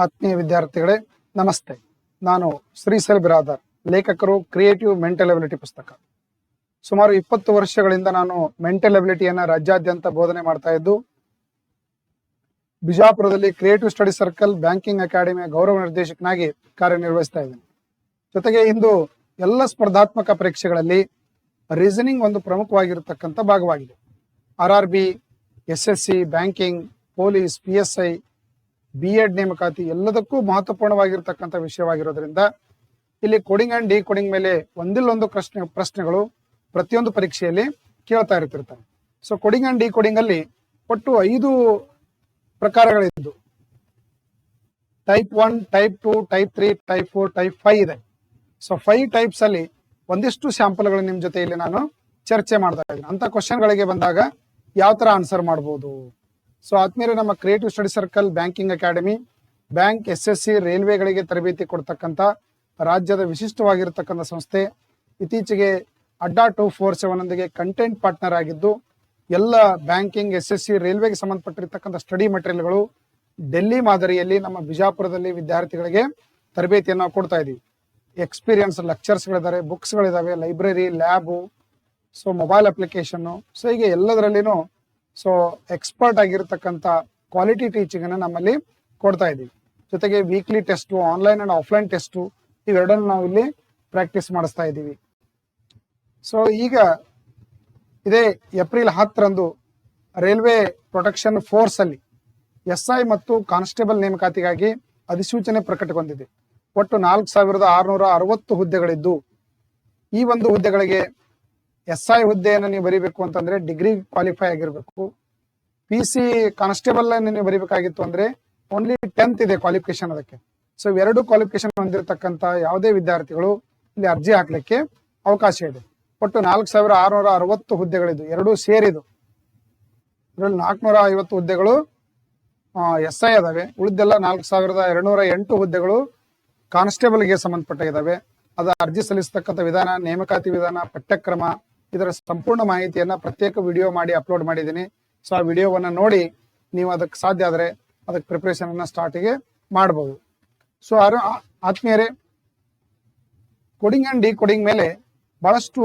ಆತ್ಮೀಯ ವಿದ್ಯಾರ್ಥಿಗಳೇ ನಮಸ್ತೆ. ನಾನು ಶ್ರೀಸಲ್ ಬಿರಾದರ್, ಲೇಖಕರು ಕ್ರಿಯೇಟಿವ್ ಮೆಂಟಲ್ ಎಬಿಲಿಟಿ ಪುಸ್ತಕ. ಸುಮಾರು 20 ವರ್ಷಗಳಿಂದ ನಾನು ಮೆಂಟಲ್ ಎಬಿಲಿಟಿಯನ್ನ ರಾಜ್ಯಾದ್ಯಂತ ಬೋಧನೆ ಮಾಡ್ತಾ ಇದ್ದು, ಬಿಜಾಪುರದಲ್ಲಿ ಕ್ರಿಯೇಟಿವ್ ಸ್ಟಡಿ ಸರ್ಕಲ್ ಬ್ಯಾಂಕಿಂಗ್ ಅಕಾಡೆಮಿಯ ಗೌರವ ನಿರ್ದೇಶಕನಾಗಿ ಕಾರ್ಯನಿರ್ವಹಿಸ್ತಾ ಇದ್ದೇನೆ. ಜೊತೆಗೆ ಇಂದು ಎಲ್ಲ ಸ್ಪರ್ಧಾತ್ಮಕ ಪರೀಕ್ಷೆಗಳಲ್ಲಿ ರೀಸನಿಂಗ್ ಒಂದು ಪ್ರಮುಖವಾಗಿರತಕ್ಕಂಥ ಭಾಗವಾಗಿದೆ. RRB, SSC, banking, police, PSI, B.Ed ನೇಮಕಾತಿ ಎಲ್ಲದಕ್ಕೂ ಮಹತ್ವಪೂರ್ಣವಾಗಿರ್ತಕ್ಕಂಥ ವಿಷಯವಾಗಿರೋದ್ರಿಂದ ಇಲ್ಲಿ ಕೋಡಿಂಗ್ ಅಂಡ್ ಡಿ ಕೋಡಿಂಗ್ ಮೇಲೆ ಒಂದಿಲ್ಲೊಂದು ಪ್ರಶ್ನೆಗಳು ಪ್ರತಿಯೊಂದು ಪರೀಕ್ಷೆಯಲ್ಲಿ ಕೇಳ್ತಾ ಇರ್ತಿರ್ತಾರೆ. So coding and decoding ಅಲ್ಲಿ ಒಟ್ಟು 5 ಪ್ರಕಾರಗಳಿದ್ದು, type 1, type 2, type 3, type 4, type 5 ಇದೆ. ಸೊ 5 ಟೈಪ್ಸ್ ಅಲ್ಲಿ ಒಂದಿಷ್ಟು ಸ್ಯಾಂಪಲ್ಗಳು ನಿಮ್ ಜೊತೆ ಇಲ್ಲಿ ನಾನು ಚರ್ಚೆ ಮಾಡ್ತಾ ಇದ್ದೀನಿ. ಅಂತ ಕ್ವಶನ್ಗಳಿಗೆ ಬಂದಾಗ ಯಾವ ತರ ಆನ್ಸರ್ ಮಾಡಬಹುದು. ಸೊ ಆದ್ಮೇಲೆ ನಮ್ಮ creative study circle banking academy, bank, SSC, ರೈಲ್ವೆಗಳಿಗೆ ತರಬೇತಿ ಕೊಡ್ತಕ್ಕಂಥ ರಾಜ್ಯದ ವಿಶಿಷ್ಟವಾಗಿರ್ತಕ್ಕಂಥ ಸಂಸ್ಥೆ. ಇತ್ತೀಚೆಗೆ ಅಡ್ಡಾ 247 ನೊಂದಿಗೆ ಕಂಟೆಂಟ್ ಪಾರ್ಟ್ನರ್ ಆಗಿದ್ದು, ಎಲ್ಲ ಬ್ಯಾಂಕಿಂಗ್, SSC, ರೈಲ್ವೆಗೆ ಸಂಬಂಧಪಟ್ಟಿರ್ತಕ್ಕಂಥ ಸ್ಟಡಿ ಮೆಟೀರಿಯಲ್ಗಳು ಡೆಲ್ಲಿ ಮಾದರಿಯಲ್ಲಿ ನಮ್ಮ ಬಿಜಾಪುರದಲ್ಲಿ ವಿದ್ಯಾರ್ಥಿಗಳಿಗೆ ತರಬೇತಿಯನ್ನು ಕೊಡ್ತಾ ಇದೀವಿ. ಎಕ್ಸ್ಪೀರಿಯನ್ಸ್ ಲೆಕ್ಚರ್ಸ್ಗಳಿದ್ದಾರೆ, ಬುಕ್ಸ್ಗಳಿದಾವೆ, library, lab, so mobile application, so ಹೀಗೆ ಎಲ್ಲದರಲ್ಲಿನೂ ಸೊ ಎಕ್ಸ್ಪರ್ಟ್ ಆಗಿರ್ತಕ್ಕಂಥ ಕ್ವಾಲಿಟಿ ಟೀಚಿಂಗ್ ಅನ್ನ ನಮ್ಮಲ್ಲಿ ಕೊಡ್ತಾ ಇದೀವಿ. ಜೊತೆಗೆ weekly test, online and offline test, ಇವೆರಡನ್ನು ನಾವು ಇಲ್ಲಿ ಪ್ರಾಕ್ಟೀಸ್ ಮಾಡಿಸ್ತಾ ಇದ್ದೀವಿ. ಸೊ ಈಗ ಇದೇ ಏಪ್ರಿಲ್ 10ರಂದು ರೈಲ್ವೆ ಪ್ರೊಟೆಕ್ಷನ್ ಫೋರ್ಸ್ ಅಲ್ಲಿ SI ಮತ್ತು ಕಾನ್ಸ್ಟೇಬಲ್ ನೇಮಕಾತಿಗಾಗಿ ಅಧಿಸೂಚನೆ ಪ್ರಕಟಗೊಂಡಿದೆ. ಒಟ್ಟು 4660 ಹುದ್ದೆಗಳಿದ್ದು, ಈ ಒಂದು ಹುದ್ದೆಗಳಿಗೆ SI ಹುದ್ದೆಯನ್ನು ನೀವು ಬರೀಬೇಕು ಅಂತಂದ್ರೆ ಡಿಗ್ರಿ ಕ್ವಾಲಿಫೈ ಆಗಿರ್ಬೇಕು. PC ಕಾನ್ಸ್ಟೇಬಲ್ ನೀವು ಬರೀಬೇಕಾಗಿತ್ತು ಅಂದ್ರೆ ಓನ್ಲಿ 10th ಇದೆ ಕ್ವಾಲಿಫಿಕೇಶನ್ ಅದಕ್ಕೆ. ಸೊ ಇವೆರಡು ಕ್ವಾಲಿಫಿಕೇಶನ್ ಹೊಂದಿರತಕ್ಕಂತ ಯಾವುದೇ ವಿದ್ಯಾರ್ಥಿಗಳು ಇಲ್ಲಿ ಅರ್ಜಿ ಹಾಕ್ಲಿಕ್ಕೆ ಅವಕಾಶ ಇದೆ. ಒಟ್ಟು 4660 ಹುದ್ದೆಗಳಿದ್ದು, ಎರಡೂ ಸೇರಿದು ಇದರಲ್ಲಿ 450 ಹುದ್ದೆಗಳು SI ಅದಾವೆ. ಉಳಿದೆಲ್ಲ 4208 ಹುದ್ದೆಗಳು ಕಾನ್ಸ್ಟೇಬಲ್ಗೆ ಸಂಬಂಧಪಟ್ಟ ಇದಾವೆ. ಅದ ಅರ್ಜಿ ಸಲ್ಲಿಸತಕ್ಕಂಥ ವಿಧಾನ, ನೇಮಕಾತಿ ವಿಧಾನ, ಪಠ್ಯಕ್ರಮ, ಇದರ ಸಂಪೂರ್ಣ ಮಾಹಿತಿಯನ್ನ ಪ್ರತ್ಯೇಕ ವಿಡಿಯೋ ಮಾಡಿ ಅಪ್ಲೋಡ್ ಮಾಡಿದ್ದೀನಿ. ಸೊ ಆ ವಿಡಿಯೋವನ್ನ ನೋಡಿ ನೀವು ಅದಕ್ಕೆ ಸಾಧ್ಯ ಆದ್ರೆ ಅದಕ್ಕೆ ಪ್ರಿಪರೇಷನ್ ಅನ್ನ ಸ್ಟಾರ್ಟಿಗೆ ಮಾಡಬಹುದು. ಸೊ ಆತ್ಮೀಯರೇ, ಕೋಡಿಂಗ್ ಅಂಡ್ ಡಿ ಕೋಡಿಂಗ್ ಮೇಲೆ ಬಹಳಷ್ಟು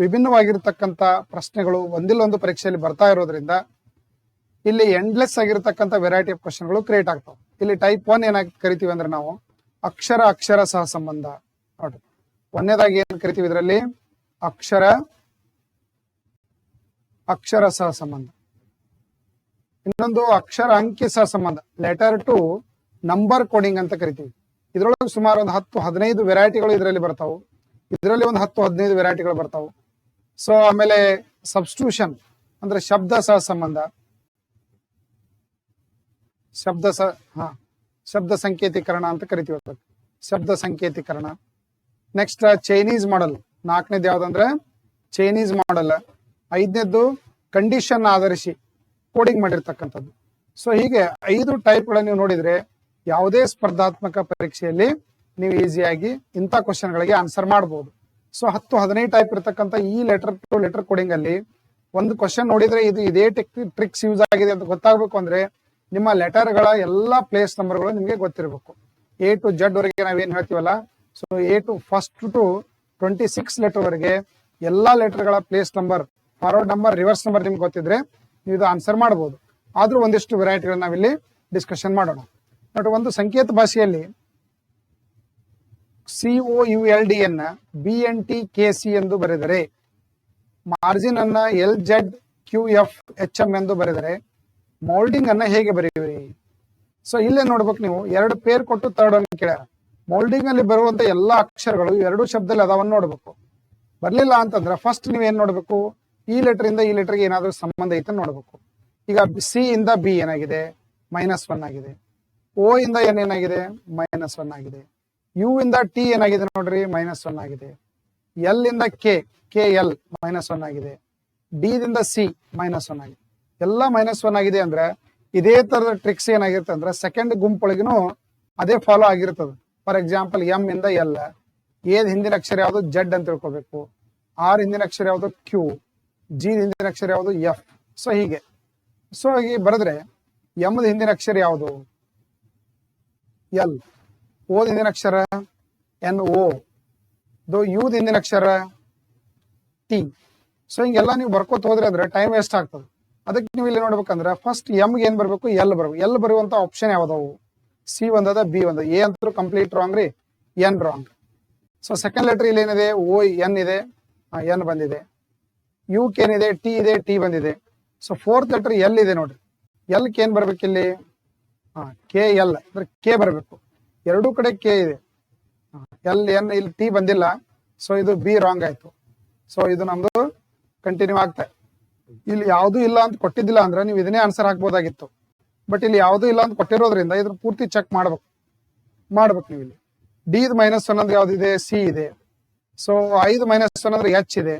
ವಿಭಿನ್ನವಾಗಿರ್ತಕ್ಕಂಥ ಪ್ರಶ್ನೆಗಳು ಒಂದಿಲ್ಲೊಂದು ಪರೀಕ್ಷೆಯಲ್ಲಿ ಬರ್ತಾ ಇರೋದ್ರಿಂದ ಇಲ್ಲಿ ಎಂಡ್ಲೆಸ್ ಆಗಿರ್ತಕ್ಕಂಥ ವೆರೈಟಿ ಆಫ್ ಕ್ವಶನ್ಗಳು ಕ್ರಿಯೇಟ್ ಆಗ್ತಾವೆ. ಇಲ್ಲಿ ಟೈಪ್ 1 ಏನಾಗಿ ಕರಿತೀವಿ ಅಂದ್ರೆ ನಾವು ಅಕ್ಷರ ಸಹ ಸಂಬಂಧ. ನೋಡ್ರಿ, ಒಂದನೇದಾಗಿ ಏನ್ ಕರಿತೀವಿ ಇದರಲ್ಲಿ ಅಕ್ಷರ ಸಹ ಸಂಬಂಧ. ಇನ್ನೊಂದು ಅಕ್ಷರ ಅಂಕಿ ಸಹ ಸಂಬಂಧ, ಲೆಟರ್ ಟು ನಂಬರ್ ಕೋಡಿಂಗ್ ಅಂತ ಕರಿತೀವಿ. ಇದ್ರೊಳಗೆ ಸುಮಾರು ಒಂದು 10-15 ವೆರೈಟಿಗಳು ಇದರಲ್ಲಿ ಬರ್ತಾವು. ಇದರಲ್ಲಿ ಒಂದು 10-15 ವೆರೈಟಿಗಳು ಬರ್ತಾವು. ಸೊ ಆಮೇಲೆ ಸಬ್ಸ್ಟಿಟ್ಯೂಷನ್ ಅಂದ್ರೆ ಶಬ್ದ ಸಹ ಸಂಬಂಧ, ಶಬ್ದ ಸಂಕೇತೀಕರಣ ಅಂತ ಕರಿತೀವಿ, ಶಬ್ದ ಸಂಕೇತೀಕರಣ. ನೆಕ್ಸ್ಟ್ ಚೈನೀಸ್ ಮಾಡೆಲ್, 4ನೇದು ಯಾವ್ದಂದ್ರೆ ಚೈನೀಸ್ ಮಾಡೆಲ್. 5ನೇದ್ದು ಕಂಡೀಷನ್ ಆಧರಿಸಿ ಕೋಡಿಂಗ್ ಮಾಡಿರ್ತಕ್ಕಂಥದ್ದು. ಸೊ ಹೀಗೆ 5 ಟೈಪ್ಗಳನ್ನು ನೀವು ನೋಡಿದ್ರೆ ಯಾವುದೇ ಸ್ಪರ್ಧಾತ್ಮಕ ಪರೀಕ್ಷೆಯಲ್ಲಿ ನೀವು ಈಸಿಯಾಗಿ ಇಂಥ ಕ್ವಶನ್ಗಳಿಗೆ ಆನ್ಸರ್ ಮಾಡಬಹುದು. ಸೊ 10-15 ಟೈಪ್ ಇರತಕ್ಕಂಥ ಈ ಲೆಟರ್ ಟು ಲೆಟರ್ ಕೋಡಿಂಗ್ ಅಲ್ಲಿ ಒಂದು ಕ್ವಶನ್ ನೋಡಿದ್ರೆ ಇದು ಇದೇ ಟ್ರಿಕ್ಸ್ ಯೂಸ್ ಆಗಿದೆ ಅಂತ ಗೊತ್ತಾಗಬೇಕು ಅಂದ್ರೆ ನಿಮ್ಮ ಲೆಟರ್ಗಳ ಎಲ್ಲಾ ಪ್ಲೇಸ್ ನಂಬರ್ಗಳು ನಿಮಗೆ ಗೊತ್ತಿರಬೇಕು. A to Z ವರೆಗೆ ನಾವೇನ್ ಹೇಳ್ತೀವಲ್ಲ, so A to first to 26 letter ವರೆಗೆ ಎಲ್ಲಾ ಲೆಟರ್ಗಳ place number, forward number, reverse number ನಿಮ್ಗೆ ಗೊತ್ತಿದ್ರೆ ನೀವು ಇದು ಆನ್ಸರ್ ಮಾಡಬಹುದು. ಆದ್ರೂ ಒಂದಿಷ್ಟು ವೆರೈಟಿಗಳನ್ನ ನಾವಿಲ್ಲಿ ಡಿಸ್ಕಷನ್ ಮಾಡೋಣ. ನೋಡಿ, ಒಂದು ಸಂಕೇತ ಭಾಷೆಯಲ್ಲಿ COULD ಅನ್ನ BNTKC ಎಂದು ಬರೆದರೆ, ಮಾರ್ಜಿನ್ ಅನ್ನ LZQFHM ಎಂದು ಬರೆದರೆ, ಮೌಲ್ಡಿಂಗ್ ಅನ್ನ ಹೇಗೆ ಬರೆಯುವಿರಿ? ಸೊ ಇಲ್ಲೇ ನೋಡ್ಬೇಕು ನೀವು, 2 ಪೇರ್ ಕೊಟ್ಟು ಥರ್ಡ್ ಅನ್ನು ಕೇಳ್ಯಾರ. ಮೌಲ್ಡಿಂಗ್ ಅಲ್ಲಿ ಬರುವಂತ ಎಲ್ಲಾ ಅಕ್ಷರಗಳು 2 ಶಬ್ದದಲ್ಲಿ ಅದಾವನ್ನ ನೋಡ್ಬೇಕು. ಬರ್ಲಿಲ್ಲ ಅಂತಂದ್ರೆ ಫಸ್ಟ್ ನೀವೇನ್ ನೋಡ್ಬೇಕು, ಈ ಲೆಟರ್ ಇಂದ ಈ ಲೆಟರ್ಗೆ ಏನಾದ್ರೂ ಸಂಬಂಧ ಐತೆ ನೋಡ್ಬೇಕು. ಈಗ C ಇಂದ B ಏನಾಗಿದೆ, -1 ಆಗಿದೆ. O ಇಂದ N ಏನಾಗಿದೆ, -1 ಆಗಿದೆ. U ಇಂದ T ಏನಾಗಿದೆ ನೋಡ್ರಿ, -1 ಆಗಿದೆ. L ಇಂದ KL -1 ಆಗಿದೆ. D ದಿಂದ C -1 ಆಗಿದೆ. ಎಲ್ಲ -1 ಆಗಿದೆ ಅಂದ್ರೆ ಇದೇ ತರದ ಟ್ರಿಕ್ಸ್ ಏನಾಗಿರುತ್ತೆ ಅಂದ್ರೆ ಸೆಕೆಂಡ್ ಗುಂಪೊಳಗಿನೂ ಅದೇ ಫಾಲೋ ಆಗಿರ್ತದೆ. ಫಾರ್ ಎಕ್ಸಾಂಪಲ್ M ಇಂದ L, A ಹಿಂದಿನ ಅಕ್ಷರ ಯಾವುದು Z ಅಂತ ತಿಳ್ಕೊಬೇಕು, R ಹಿಂದಿನ ಅಕ್ಷರ ಯಾವುದು Q, G ಹಿಂದಿನ ಅಕ್ಷರ ಯಾವುದು F. ಸೊ ಹೀಗೆ ಬರೆದ್ರೆ M ಹಿಂದಿನ ಅಕ್ಷರ ಯಾವುದು, ಎಲ್, ಓದ್ ಹಿಂದಿನ ಅಕ್ಷರ ಎನ್ ಓ, ಯುದ್ ಹಿಂದಿನ ಅಕ್ಷರ ಟಿ. ಸೊ ಹಿಂಗೆಲ್ಲ ನೀವು ಬರ್ಕೋತ ಹೋದ್ರೆ ಅಂದ್ರೆ ಟೈಮ್ ವೇಸ್ಟ್ ಆಗ್ತದೆ. ಅದಕ್ಕೆ ನೀವು ಇಲ್ಲಿ ನೋಡ್ಬೇಕಂದ್ರೆ ಫಸ್ಟ್ ಎಮ್ಗೆ ಏನ್ ಬರ್ಬೇಕು, ಎಲ್ ಬರ್ಬೇಕು. ಎಲ್ ಬರುವಂತ ಆಪ್ಷನ್ ಯಾವ್ದಾವು? ಸಿ ಒಂದದ, ಬಿ ಒಂದ. ಎ ಅಂತೂ ಕಂಪ್ಲೀಟ್ ರಾಂಗ್ ರೀ, N wrong. So second letter ಇಲ್ಲಿ ಏನಿದೆ, ಓ ಎನ್ ಇದೆ, ಎನ್ ಬಂದಿದೆ. ಯು ಕೆ ಏನಿದೆ, ಟಿ ಇದೆ, ಟಿ ಬಂದಿದೆ. ಸೊ ಫೋರ್ತ್ ಲೆಟರ್ ಎಲ್ ಇದೆ ನೋಡ್ರಿ. ಎಲ್ ಕೆ ಏನ್ ಬರ್ಬೇಕು ಇಲ್ಲಿ, ಕೆ ಎಲ್ ಅಂದ್ರೆ ಕೆ ಬರ್ಬೇಕು. ಎರಡೂ ಕಡೆ ಕೆ ಇದೆ. ಎಲ್ ಎನ್ ಇಲ್ಲಿ ಟಿ ಬಂದಿಲ್ಲ. ಸೊ ಇದು ಬಿ ರಾಂಗ್ ಆಯ್ತು. ಸೊ ಇದು ನಮ್ದು ಕಂಟಿನ್ಯೂ ಆಗ್ತಾ. ಇಲ್ಲಿ ಯಾವ್ದು ಇಲ್ಲ ಅಂತ ಕೊಟ್ಟಿದ್ದಿಲ್ಲ ಅಂದ್ರೆ ನೀವು ಇದನ್ನೇ ಆನ್ಸರ್ ಹಾಕ್ಬೋದಾಗಿತ್ತು. ಬಟ್ ಇಲ್ಲಿ ಯಾವ್ದು ಇಲ್ಲ ಅಂತ ಕೊಟ್ಟಿರೋದ್ರಿಂದ ಇದ್ರ ಪೂರ್ತಿ ಚೆಕ್ ಮಾಡ್ಬೇಕು ನೀವು ಇಲ್ಲಿ. ಡಿ ಮೈನಸ್ ಒನ್ ಅಂದ್ರೆ ಯಾವ್ದಿದೆ, ಸಿ ಇದೆ. ಸೊ 5 ಮೈನಸ್ ಒನ್ ಅಂದ್ರೆ ಎಚ್ ಇದೆ.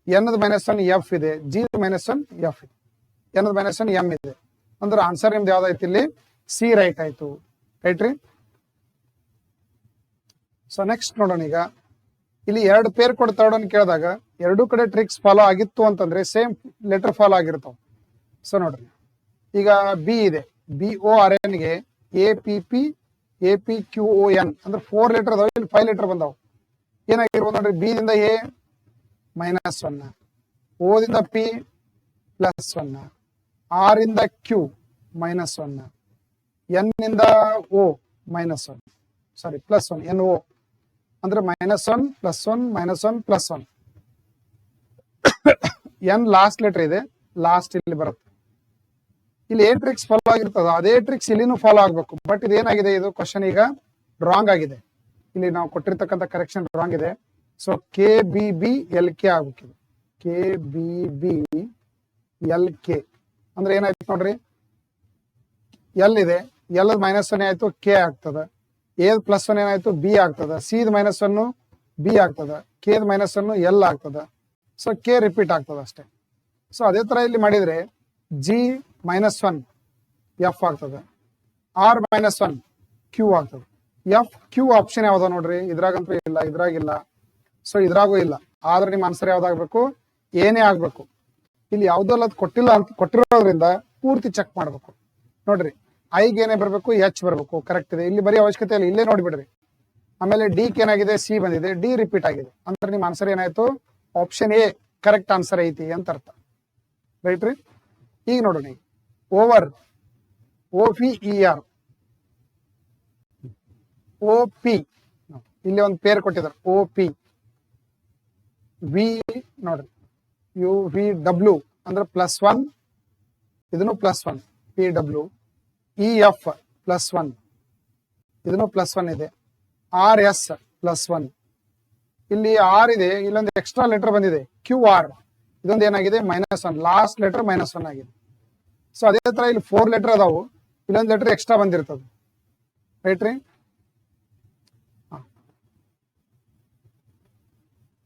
ಎನ್ ಮೈನಸ್ ಒನ್ ಎಫ್ ಇದೆ. ಜಿ ಮೈನಸ್ ಒನ್ ಎಫ್ ಇದೆ. ಎನ್ ಮೈನಸ್ ಒನ್ ಎಂ ಇದೆ. ಅಂದ್ರೆ ಆನ್ಸರ್ ನಿಮ್ದು ಯಾವ್ದಾಯ್ತು ಇಲ್ಲಿ, ಸಿ ರೈಟ್ ಆಯ್ತು. ರೈಟ್ ರೀ. ಸೊ ನೆಕ್ಸ್ಟ್ ನೋಡೋಣ. ಈಗ ಇಲ್ಲಿ 2 ಪೇರ್ ಕೊಡ್ತಾಡ ಕೇಳಿದಾಗ ಎರಡೂ ಕಡೆ ಟ್ರಿಕ್ಸ್ ಫಾಲೋ ಆಗಿತ್ತು ಅಂತಂದ್ರೆ ಸೇಮ್ ಲೆಟರ್ ಫಾಲೋ ಆಗಿರ್ತಾವ. ಸೊ ನೋಡ್ರಿ, ಈಗ ಬಿ ಇದೆ, ಬಿ ಓ ಆರ್ ಎನ್ ಗೆ A P P A P Q O N ಅಂದ್ರೆ 4 ಲೆಟರ್ ಅದಾವ, ಇಲ್ಲಿ 5 ಲೆಟರ್ ಬಂದಾವ. ಏನಾಗಿರ್ಬೋದು ನೋಡ್ರಿ, ಬಿ ದಿಂದ ಎ -1, ಓ ದಿಂದ ಪಿ +1, ಆರ್ ಇಂದ ಕ್ಯೂ -1, ಎನ್ ಇಂದ ಓ -1, ಸಾರಿ +1, ಎನ್ ಓ ಅಂದ್ರೆ -1 +1 -1 +1. ಎನ್ ಲಾಸ್ಟ್ ಲೆಟರ್ ಇದೆ, ಲಾಸ್ಟ್ ಇಲ್ಲಿ ಬರುತ್ತೆ. ಇಲ್ಲಿ ಏನ್ ಟ್ರಿಕ್ಸ್ ಫಾಲೋ ಆಗಿರ್ತದ ಅದೇ ಟ್ರಿಕ್ಸ್ ಇಲ್ಲಿನೂ ಫಾಲೋ ಆಗ್ಬೇಕು. ಬಟ್ ಇದೇನಾಗಿದೆ, ಇದು ಕ್ವಶನ್ ಈಗ ರಾಂಗ್ ಆಗಿದೆ. ಇಲ್ಲಿ ನಾವು ಕೊಟ್ಟಿರ್ತಕ್ಕಂಥ ಕರೆಕ್ಷನ್ ರಾಂಗ್ ಇದೆ. So K B B L K ಆಗ್ಬೇಕಿದೆ. K B B L K ಅಂದ್ರೆ ಏನಾಯ್ತು ನೋಡ್ರಿ, ಎಲ್ ಇದೆ, ಎಲ್ -1 ಆಯ್ತು, ಕೆ ಆಗ್ತದ. ಎ +1 ಏನಾಯ್ತು, ಬಿ ಆಗ್ತದ. ಸಿ -1 ಬಿ ಆಗ್ತದ. ಕೆ -1 ಎಲ್ ಆಗ್ತದ. ಸೊ ಕೆ ರಿಪೀಟ್ ಆಗ್ತದ ಅಷ್ಟೇ. ಸೊ ಅದೇ ತರ ಇಲ್ಲಿ ಮಾಡಿದ್ರೆ ಜಿ -1 ಎಫ್ ಆಗ್ತದ. ಆರ್ -1 ಕ್ಯೂ ಆಗ್ತದೆ. ಎಫ್ ಕ್ಯೂ ಆಪ್ಷನ್ ಯಾವ್ದ ನೋಡ್ರಿ, ಇದ್ರಾಗಂತೂ ಇಲ್ಲ, ಇದ್ರಾಗಿಲ್ಲ. ಸೊ ಇದ್ರಾಗೂ ಇಲ್ಲ. ಆದ್ರೆ ನಿಮ್ಮ ಆನ್ಸರ್ ಯಾವ್ದಾಗ್ಬೇಕು, ಏನೇ ಆಗ್ಬೇಕು. ಇಲ್ಲಿ ಯಾವ್ದಲ್ಲ ಕೊಟ್ಟಿಲ್ಲ ಅಂತ ಕೊಟ್ಟಿರೋದ್ರಿಂದ ಪೂರ್ತಿ ಚೆಕ್ ಮಾಡ್ಬೇಕು. ನೋಡ್ರಿ, ಐಗೆ ಏನೇ ಬರ್ಬೇಕು, ಎಚ್ ಬರ್ಬೇಕು, ಕರೆಕ್ಟ್ ಇದೆ. ಇಲ್ಲಿ ಬರೀ ಅವಶ್ಯಕತೆ ಇಲ್ಲ, ಇಲ್ಲೇ ನೋಡ್ಬಿಡ್ರಿ. ಆಮೇಲೆ ಡಿ ಗೆ ಏನಾಗಿದೆ, ಸಿ ಬಂದಿದೆ, ಡಿ ರಿಪೀಟ್ ಆಗಿದೆ. ಅಂದ್ರೆ ನಿಮ್ಮ ಆನ್ಸರ್ ಏನಾಯ್ತು, ಆಪ್ಷನ್ ಎ ಕರೆಕ್ಟ್ ಆನ್ಸರ್ ಐತಿ ಅಂತ ಅರ್ಥ. ರೈಟ್ ರೀ. ಈಗ ನೋಡೋಣ, over O P E R O P, ಇಲ್ಲಿ ಒಂದು ಪೇರ್ ಕೊಟ್ಟಿದ್ದಾರೆ ಓ ಪಿ. ವಿ ನೋಡ್ರಿ, ಯು ವಿ ಡಬ್ಲ್ಯೂ ಅಂದ್ರೆ +1, ಇದನ್ನು +1, ಪಿ ಡಬ್ಲ್ಯೂ. ಇ ಎಫ್ +1, ಇದನ್ನು +1 ಇದೆ. ಆರ್ ಎಸ್ +1, ಇಲ್ಲಿ ಆರ್ ಇದೆ, ಇಲ್ಲೊಂದು ಎಕ್ಸ್ಟ್ರಾ ಲೆಟರ್ ಬಂದಿದೆ ಕ್ಯೂ ಆರ್, ಇದೊಂದು ಏನಾಗಿದೆ -1, ಲಾಸ್ಟ್ ಲೆಟರ್ -1 ಆಗಿದೆ. ಸೊ ಅದೇ ತರ ಇಲ್ಲಿ 4 ಲೆಟರ್ ಅದಾವು, ಇಲ್ಲೊಂದು ಲೆಟರ್ ಎಕ್ಸ್ಟ್ರಾ ಬಂದಿರ್ತದೆ. ರೈಟ್ ರೀ.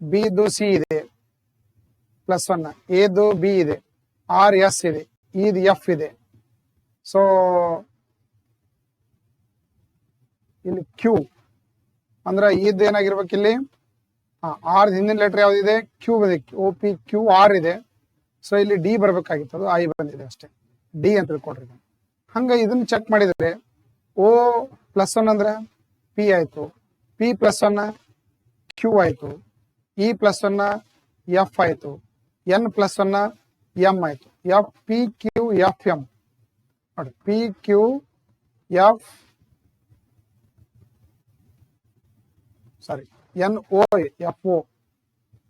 ಬಿದು ಸಿ ಇದೆ +1, ಎದು ಬಿ ಇದೆ, ಆರ್ ಎಸ್ ಇದೆ, ಇದು ಎಫ್ ಇದೆ. ಸೊ ಇಲ್ಲಿ ಕ್ಯೂ ಅಂದ್ರೆ ಇದು ಏನಾಗಿರ್ಬೇಕು ಇಲ್ಲಿ, ಆರ್ ಹಿಂದಿನ ಲೆಟರ್ ಯಾವ್ದಿದೆ, ಕ್ಯೂ ಬಂದಿದೆ, ಓ ಪಿ ಕ್ಯೂ ಆರ್ ಇದೆ. ಸೊ ಇಲ್ಲಿ ಡಿ ಬರ್ಬೇಕಾಗಿತ್ತು, ಅದು ಐ ಬಂದಿದೆ ಅಷ್ಟೇ. ಡಿ ಅಂತ ತಿಳ್ಕೊಡ್ರಿ. ಹಂಗ ಇದನ್ನ ಚೆಕ್ ಮಾಡಿದ್ರೆ ಓ +1 ಅಂದ್ರೆ ಪಿ ಆಯ್ತು, ಪಿ +1 ಕ್ಯೂ ಆಯ್ತು, ಇ +1 ಎಫ್ ಆಯ್ತು, ಎನ್ +1 ಎಂ ಆಯ್ತು. F P Q F M ನೋಡಿ, P Q F sorry N O F O,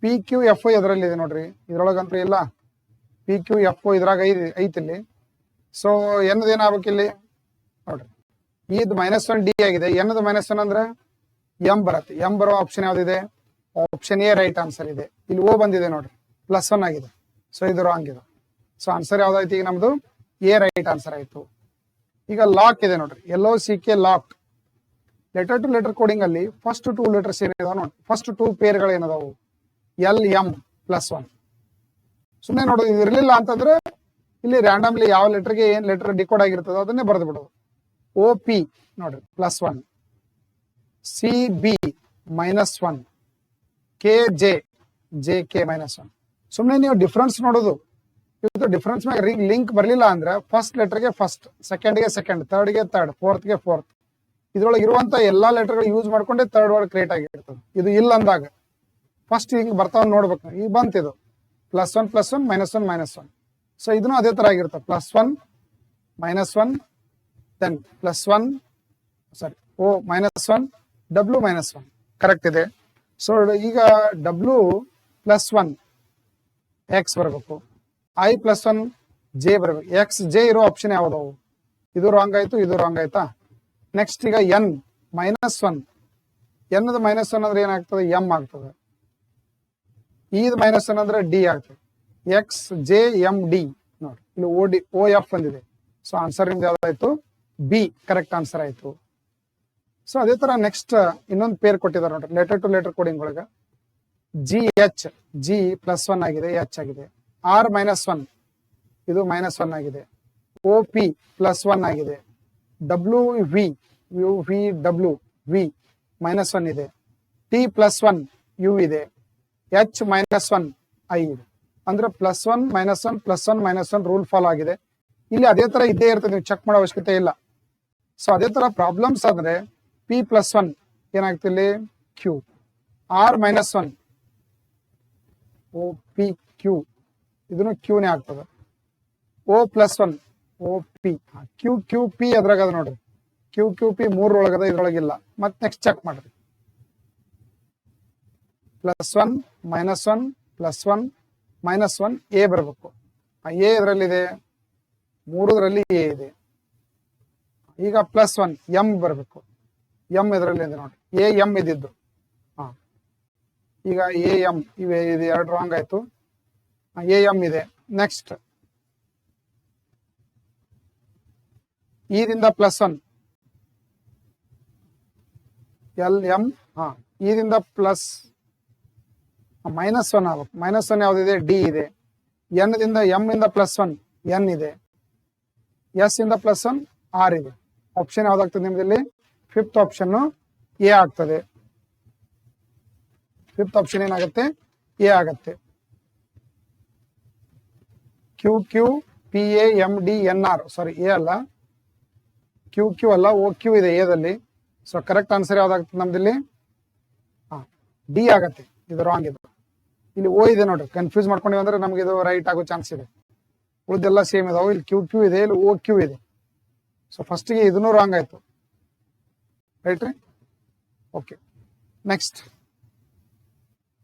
P Q F O ಎದರಲ್ಲಿದೆ ನೋಡ್ರಿ, ಇದ್ರೊಳಗಂತೂ ಇಲ್ಲ. ಪಿ ಕ್ಯೂ ಎಫ್ ಓ ಇದ್ರಾಗ ಐತಿಲ್ಲಿ. ಸೊ ಎನ್ನದ ಏನಾಗ್ಬೇಕು ಇಲ್ಲಿ ನೋಡ್ರಿ, ಇದು -1 ಡಿ ಆಗಿದೆ, ಎನ್ನದ -1 ಅಂದ್ರೆ ಎಂ ಬರುತ್ತೆ. ಎಂ ಬರೋ ಆಪ್ಷನ್ ಯಾವ್ದಿದೆ, ಆಪ್ಷನ್ ಎ ರೈಟ್ ಆನ್ಸರ್ ಇದೆ. ಇಲ್ಲಿ ಓ ಬಂದಿದೆ ನೋಡ್ರಿ, +1 ಆಗಿದೆ. ಸೊ ಇದು ರಾಂಗ್ ಇದೆ. ಸೊ ಆನ್ಸರ್ ಯಾವ್ದಾಯ್ತು ಈಗ ನಮ್ದು, ಎ ರೈಟ್ ಆನ್ಸರ್ ಆಯ್ತು. ಈಗ ಲಾಕ್ ಇದೆ ನೋಡ್ರಿ, L O C K lock. Letter to letter coding ಅಲ್ಲಿ ಫಸ್ಟ್ 2 ಲೆಟರ್ಸ್ ಏನಿದಾವ ನೋಡಿ, ಫಸ್ಟ್ 2 ಪೇರ್ಗಳು ಏನದಾವು, ಎಲ್ ಎಂ +1. ಸುಮ್ಮನೆ ನೋಡೋದು, ಇದು ಇರಲಿಲ್ಲ ಅಂತಂದ್ರೆ ಇಲ್ಲಿ ರ್ಯಾಂಡಮ್ಲಿ ಯಾವ ಲೆಟರ್ಗೆ ಏನ್ ಲೆಟರ್ ಡಿಕೋಡ್ ಆಗಿರ್ತದೋ ಅದನ್ನೇ ಬರೆದು ಬಿಡೋದು. ಓ ಪಿ ನೋಡ್ರಿ +1, C B -1, K J J K -1. ಸುಮ್ಮನೆ ನೀವು ಡಿಫ್ರೆನ್ಸ್ ನೋಡೋದು. ಇವತ್ತು ಡಿಫ್ರೆನ್ಸ್ ಮ್ಯಾಗ ಲಿಂಕ್ ಬರಲಿಲ್ಲ ಅಂದ್ರೆ ಫಸ್ಟ್ ಲೆಟರ್ಗೆ ಫಸ್ಟ್, ಸೆಕೆಂಡ್ಗೆ ಸೆಕೆಂಡ್, ಥರ್ಡ್ಗೆ ಥರ್ಡ್, ಫೋರ್ತ್ಗೆ ಫೋರ್ತ್. ಇದ್ರೊಳಗೆ ಇರುವಂತ ಎಲ್ಲಾ ಲೆಟರ್ಗಳು ಯೂಸ್ ಮಾಡ್ಕೊಂಡೆ ಥರ್ಡ್ ವರ್ಡ್ ಕ್ರಿಯೇಟ್ ಆಗಿರ್ತದೆ. ಇದು ಇಲ್ಲ ಅಂದಾಗ ಫಸ್ಟ್ ಹಿಂಗ್ ಬರ್ತಾವ ನೋಡ್ಬೇಕು. ಈಗ ಬಂತಿದು +1 +1 -1 -1. ಸೊ ಇದನ್ನು ಅದೇ ತರ ಆಗಿರುತ್ತೆ. +1 -1 ದೆನ್ +1 ಸಾರಿ -1 W -1 ಕರೆಕ್ಟ್ ಇದೆ. ಸೊ ಈಗ W +1 X ಬರಬೇಕು, I +1 J ಬರಬೇಕು. X J ಇರೋ ಆಪ್ಷನ್ ಯಾವ್ದವು? ಇದು ರಾಂಗ್ ಆಯ್ತು, ಇದು ರಾಂಗ್ ಆಯ್ತಾ. ನೆಕ್ಸ್ಟ್ ಈಗ N -1, N -1 ಅಂದ್ರೆ ಏನಾಗ್ತದೆ? M ಆಗ್ತದೆ. ಇದು -1 ಅಂದ್ರೆ D ಆಗ್ತದೆ. X J M D ನೋಡಿ, ಇಲ್ಲಿ OF ಬಂದಿದೆ. ಸೊ ಆನ್ಸರ್ ನಿಮ್ದು ಯಾವ್ದಾಯ್ತು? B ಕರೆಕ್ಟ್ ಆನ್ಸರ್ ಆಯ್ತು. ಸೊ ಅದೇ ತರ ನೆಕ್ಸ್ಟ್ ಇನ್ನೊಂದು ಪೇರ್ ಕೊಟ್ಟಿದ್ದಾರೆ ನೋಡ್ರಿ, ಲೆಟರ್ ಟು ಲೆಟರ್ ಕೋಡಿಂಗ್ ಒಳಗ. GH G +1 ಆಗಿದೆ, H ಆಗಿದೆ. R -1 ಇದು -1 ಆಗಿದೆ. OP +1 ಆಗಿದೆ. WV UVW V -1 ಇದೆ. T +1 U ಇದೆ. H -1 I ಇದೆ. ಅಂದ್ರೆ +1 -1 +1 -1 ರೂಲ್ ಫಾಲೋ ಆಗಿದೆ. ಇಲ್ಲಿ ಅದೇ ತರ ಇದ್ದೇ ಇರ್ತದೆ, ನೀವು ಚೆಕ್ ಮಾಡೋ ಅವಶ್ಯಕತೆ ಇಲ್ಲ. ಸೊ ಅದೇ ತರ ಪ್ರಾಬ್ಲಮ್ಸ್ ಆದ್ರೆ P +1 ಏನಾಗ್ತಿಲ್ಲ ಇಲ್ಲಿ Q. R -1 OPQ ಇದನ್ನು Qನೇ ಆಗ್ತದೆ. O +1 OP QQP ಅದ್ರಾಗದ ನೋಡ್ರಿ. QQP 3 ಒಳಗದ, ಇದ್ರೊಳಗಿಲ್ಲ. ಮತ್ತೆ ನೆಕ್ಸ್ಟ್ ಚೆಕ್ ಮಾಡ್ರಿ. +1 -1 +1 -1 A ಬರಬೇಕು. A ಇದರಲ್ಲಿದೆ, 3ರಲ್ಲಿ A ಇದೆ. ಈಗ +1 M ಬರಬೇಕು. M ಇದರಲ್ಲಿ ಇದೆ ನೋಡಿ, AM ಇದ್ದಿದ್ದು. ಈಗ AM ಇವೆ, ಇದು 2 ರಾಂಗ್ ಆಯ್ತು. AM ಇದೆ. ನೆಕ್ಸ್ಟ್ ದಿಂದ +1 LM ದಿಂದ -1 ಆಗ್ಬೇಕು. -1 ಯಾವ್ದಿದೆ? D ಇದೆ. N ದಿಂದ M ಇಂದ +1 N ಇದೆ. S ಇಂದ +1 R ಇದೆ. ಆಪ್ಷನ್ ಯಾವ್ದಾಗ್ತದೆ ನಿಮ್ದಲ್ಲಿ? 5th ಆಪ್ಷನ್ A ಆಗ್ತದೆ. 5th ಆಪ್ಷನ್ ಏನಾಗುತ್ತೆ? A ಆಗತ್ತೆ. QQ PA MD NR sorry A ಅಲ್ಲ, QQ ಅಲ್ಲ, OQ ಇದೆ A ದಲ್ಲಿ. ಸೊ ಕರೆಕ್ಟ್ ಆನ್ಸರ್ ಯಾವ್ದಾಗ್ತದೆ ನಮ್ದಿಲ್ಲಿ? D ಆಗತ್ತೆ. ಇದು ರಾಂಗ್ ಇದೆ. ಇಲ್ಲಿ O ಇದೆ ನೋಡ್ರಿ, ಕನ್ಫ್ಯೂಸ್ ಮಾಡ್ಕೊಂಡಿವಿ ಅಂದ್ರೆ ನಮ್ಗೆ ಇದು ರೈಟ್ ಆಗೋ ಚಾನ್ಸ್ ಇದೆ. ಉಳಿದೆಲ್ಲ ಸೇಮ್ ಇದಾವೆ. ಇಲ್ಲಿ QQ ಇದೆ, ಇಲ್ಲಿ OQ ಇದೆ. ಸೊ ಫಸ್ಟಿಗೆ ಇದನ್ನು ರಾಂಗ್ ಆಯ್ತು, ರೈಟ್ ರೀ? Okay. Next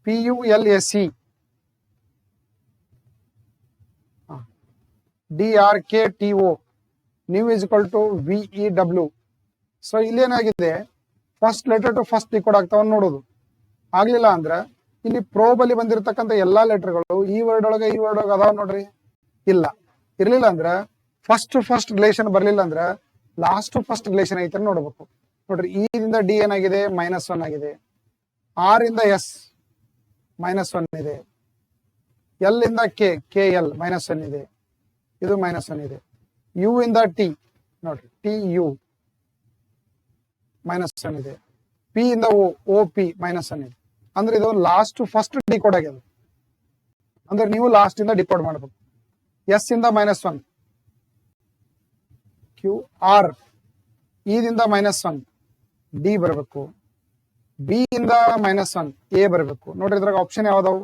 PULSE DRKTO new = VEW. ಸೊ ಇಲ್ಲೇನಾಗಿದೆ? First letter to first decode ಆಗ್ತಾವ ನೋಡೋದು. ಆಗ್ಲಿಲ್ಲ ಅಂದ್ರೆ ಇಲ್ಲಿ ಪ್ರೋಬಲ್ಲಿ ಬಂದಿರತಕ್ಕಂಥ ಎಲ್ಲಾ ಲೆಟರ್ಗಳು ಈ ವರ್ಡ್ ಒಳಗೆ ಅದಾವ ನೋಡ್ರಿ. ಇಲ್ಲ, ಇರ್ಲಿಲ್ಲ ಅಂದ್ರೆ ಫಸ್ಟ್ ರಿಲೇಷನ್ ಬರ್ಲಿಲ್ಲ ಅಂದ್ರೆ ಲಾಸ್ಟ್ ಫಸ್ಟ್ ರಿಲೇಷನ್ ಐತೆ ನೋಡ್ಬೇಕು. ನೋಡ್ರಿ, E ದಿಂದ D ಏನಾಗಿದೆ? -1 ಆಗಿದೆ. R ಇಂದ S -1 ಇದೆ. L ಇಂದ KL -1 ಇದೆ. ಇದು -1 ಇದೆ. U ಇಂದ T ನೋಡ್ರಿ, TU -1 ಇದೆ. P ಇಂದ OP -1 ಇದೆ. ಅಂದ್ರೆ ಇದು ಲಾಸ್ಟ್ ಫಸ್ಟ್ ಡಿಕೋಡ್ ಆಗ್ಯದ. ಅಂದ್ರೆ ನೀವು ಲಾಸ್ಟ್ ಇಂದ ಡಿಕೋಡ್ ಮಾಡಬೇಕು. S ಇಂದ -1 QR, E ದಿಂದ -1 D ಬರಬೇಕು. B ಇಂದ -1 A ಬರಬೇಕು. ನೋಡ್ರಿ, ಇದ್ರಾಗ ಆಪ್ಷನ್ ಯಾವ್ದಾವು?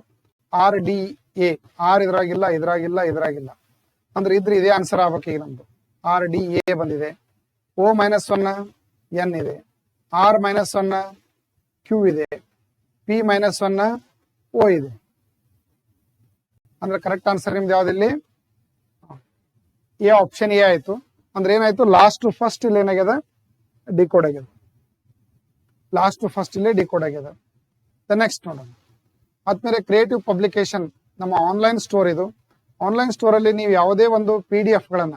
RDA. R ಇದ್ರಾಗಿಲ್ಲ. ಅಂದ್ರೆ ಇದೇ ಆನ್ಸರ್ ಆಗ್ಬೇಕು. ಈಗ ನಮ್ದು RDA ಬಂದಿದೆ. O -1 N ಇದೆ. R -1 Q ಇದೆ. P -1 O ಇದೆ. ಅಂದ್ರೆ ಕರೆಕ್ಟ್ ಆನ್ಸರ್ ನಿಮ್ದು ಯಾವ್ದಿಲ್ಲಿ? A ಆಪ್ಷನ್ A ಆಯ್ತು. ಅಂದ್ರೆ ಏನಾಯ್ತು? ಲಾಸ್ಟ್ ಫಸ್ಟ್ ಇಲ್ಲಿ ಏನಾಗ್ಯದ? ಡಿಕೋಡ್ ಆಗ್ಯದ. ಲಾಸ್ಟ್ ಫಸ್ಟ್ ಇಲ್ಲಿ ಡಿಕೋಡ್ ಆಗ್ಯದ. ನೆಕ್ಸ್ಟ್ ನೋಡೋಣ. ಆದ್ಮೇಲೆ ಕ್ರಿಯೇಟಿವ್ ಪಬ್ಲಿಕೇಶನ್ ನಮ್ಮ ಆನ್ಲೈನ್ ಸ್ಟೋರ್. ಇದು ಆನ್ಲೈನ್ ಸ್ಟೋರ್ ಅಲ್ಲಿ ನೀವು ಯಾವುದೇ ಒಂದು PDF ಗಳನ್ನ,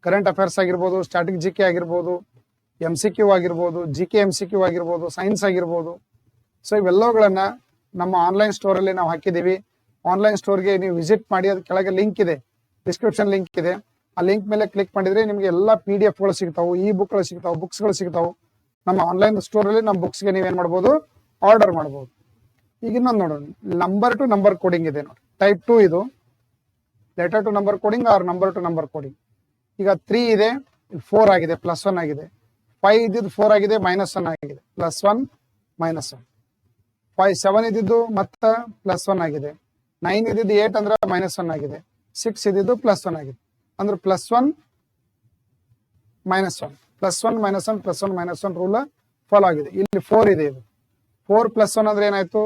ಕರೆಂಟ್ ಅಫೇರ್ಸ್ ಆಗಿರ್ಬೋದು, ಸ್ಟ್ಯಾಟಿಕ್ GK ಆಗಿರ್ಬೋದು, MCQ ಆಗಿರ್ಬೋದು, GK MCQ ಆಗಿರ್ಬೋದು, ಸೈನ್ಸ್ ಆಗಿರ್ಬೋದು. ಸೊ ಇವೆಲ್ಲವುಗಳನ್ನ ನಮ್ಮ ಆನ್ಲೈನ್ ಸ್ಟೋರ್ ಅಲ್ಲಿ ನಾವು ಹಾಕಿದೀವಿ. ಆನ್ಲೈನ್ ಸ್ಟೋರ್ಗೆ ನೀವು ವಿಸಿಟ್ ಮಾಡಿ, ಅದ್ರ ಕೆಳಗೆ ಲಿಂಕ್ ಇದೆ, ಡಿಸ್ಕ್ರಿಪ್ಷನ್ ಲಿಂಕ್ ಇದೆ. ಆ ಲಿಂಕ್ ಮೇಲೆ ಕ್ಲಿಕ್ ಮಾಡಿದ್ರೆ ನಿಮ್ಗೆ ಎಲ್ಲ PDF ಗಳು ಸಿಗ್ತಾವು, E-book ಗಳು ಸಿಗ್ತಾವು, ಬುಕ್ಸ್ ಗಳು ಸಿಗ್ತಾವು. ನಮ್ಮ ಆನ್ಲೈನ್ ಸ್ಟೋರ್ ಅಲ್ಲಿ ನಮ್ಮ ಬುಕ್ಸ್ಗೆ ನೀವೇನ್ ಮಾಡ್ಬೋದು? ಆರ್ಡರ್ ಮಾಡ್ಬೋದು. ಈಗ ಇನ್ನೊಂದು ನೋಡೋಣ, ನಂಬರ್ ಟು ನಂಬರ್ ಕೋಡಿಂಗ್ ಇದೆ ನೋಡಿ. ಟೈಪ್ 2 ಇದು, letter to number coding or number to number coding. ಈಗ 3 ಇದೆ, 4 ಆಗಿದೆ, +1 ಆಗಿದೆ, 5 ಇದ್ದಿದ್ದು 4 ಆಗಿದೆ, -1 ಆಗಿದೆ, +1 -1. 5 7 ಇದ್ದಿದ್ದು ಮತ್ತೆ +1 ಆಗಿದೆ, 9 ಇದ್ದಿದ್ದು 8 ಅಂದ್ರೆ -1 ಆಗಿದೆ, 6 ಇದ್ದಿದ್ದು +1 ಆಗಿದೆ. ಅಂದ್ರೆ +1 -1 +1 -1 +1 -1 ರೂಲ್ ಫಾಲೋ ಆಗಿದೆ. ಇಲ್ಲಿ 4 ಇದೆ. ಇದು 4 +1 ಅಂದ್ರೆ ಏನಾಯ್ತು?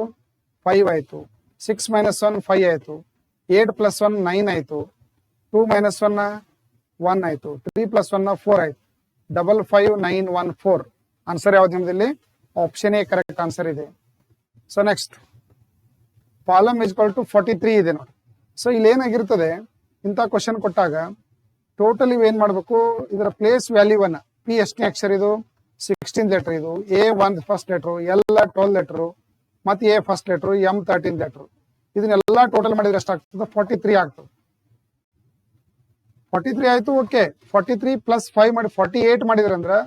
5 ಆಯ್ತು. 6 - 1 5 ಆಯ್ತು. 8 + 1 9 ಆಯ್ತು. 2 - 1 1 ಆಯ್ತು. 3 + 1 4 ಆಯ್ತು. 5 5 9 1 4. ಆನ್ಸರ್ ಯಾವ್ದು ನಿಮ್ದಲ್ಲಿ? ಆಪ್ಷನ್ ಎ ಕರೆಕ್ಟ್ ಆನ್ಸರ್ ಇದೆ. ಸೊ ನೆಕ್ಸ್ಟ್ ಕಾಲಮ್ = 43 ಇದೆ ನೋಡಿ. ಸೊ ಇಲ್ಲಿ ಏನಾಗಿರ್ತದೆ, ಇಂಥ ಕ್ವಶನ್ ಕೊಟ್ಟಾಗ ಟೋಟಲ್ ಇವ್ ಏನ್ ಮಾಡ್ಬೇಕು, ಇದರ ಪ್ಲೇಸ್ ವ್ಯಾಲ್ಯೂವನ್ನ ಪಿ ಎಷ್ಟನೇ ಅಕ್ಷರ ಇದು? 16 ಲೆಟರ್ ಇದು. A 1 first letter, L 12 letter, ಮತ್ತೆ A first letter, M 13 letter. ಇದನ್ನೆಲ್ಲ ಟೋಟಲ್ ಮಾಡಿದ್ರೆ ಎಷ್ಟಾಗ್ತದೆ? 43 ಆಗ್ತದೆ. 43 ಆಯ್ತು. ಓಕೆ, 43 + 5 ಮಾಡಿ 48 ಮಾಡಿದ್ರ ಅಂದ್ರೆ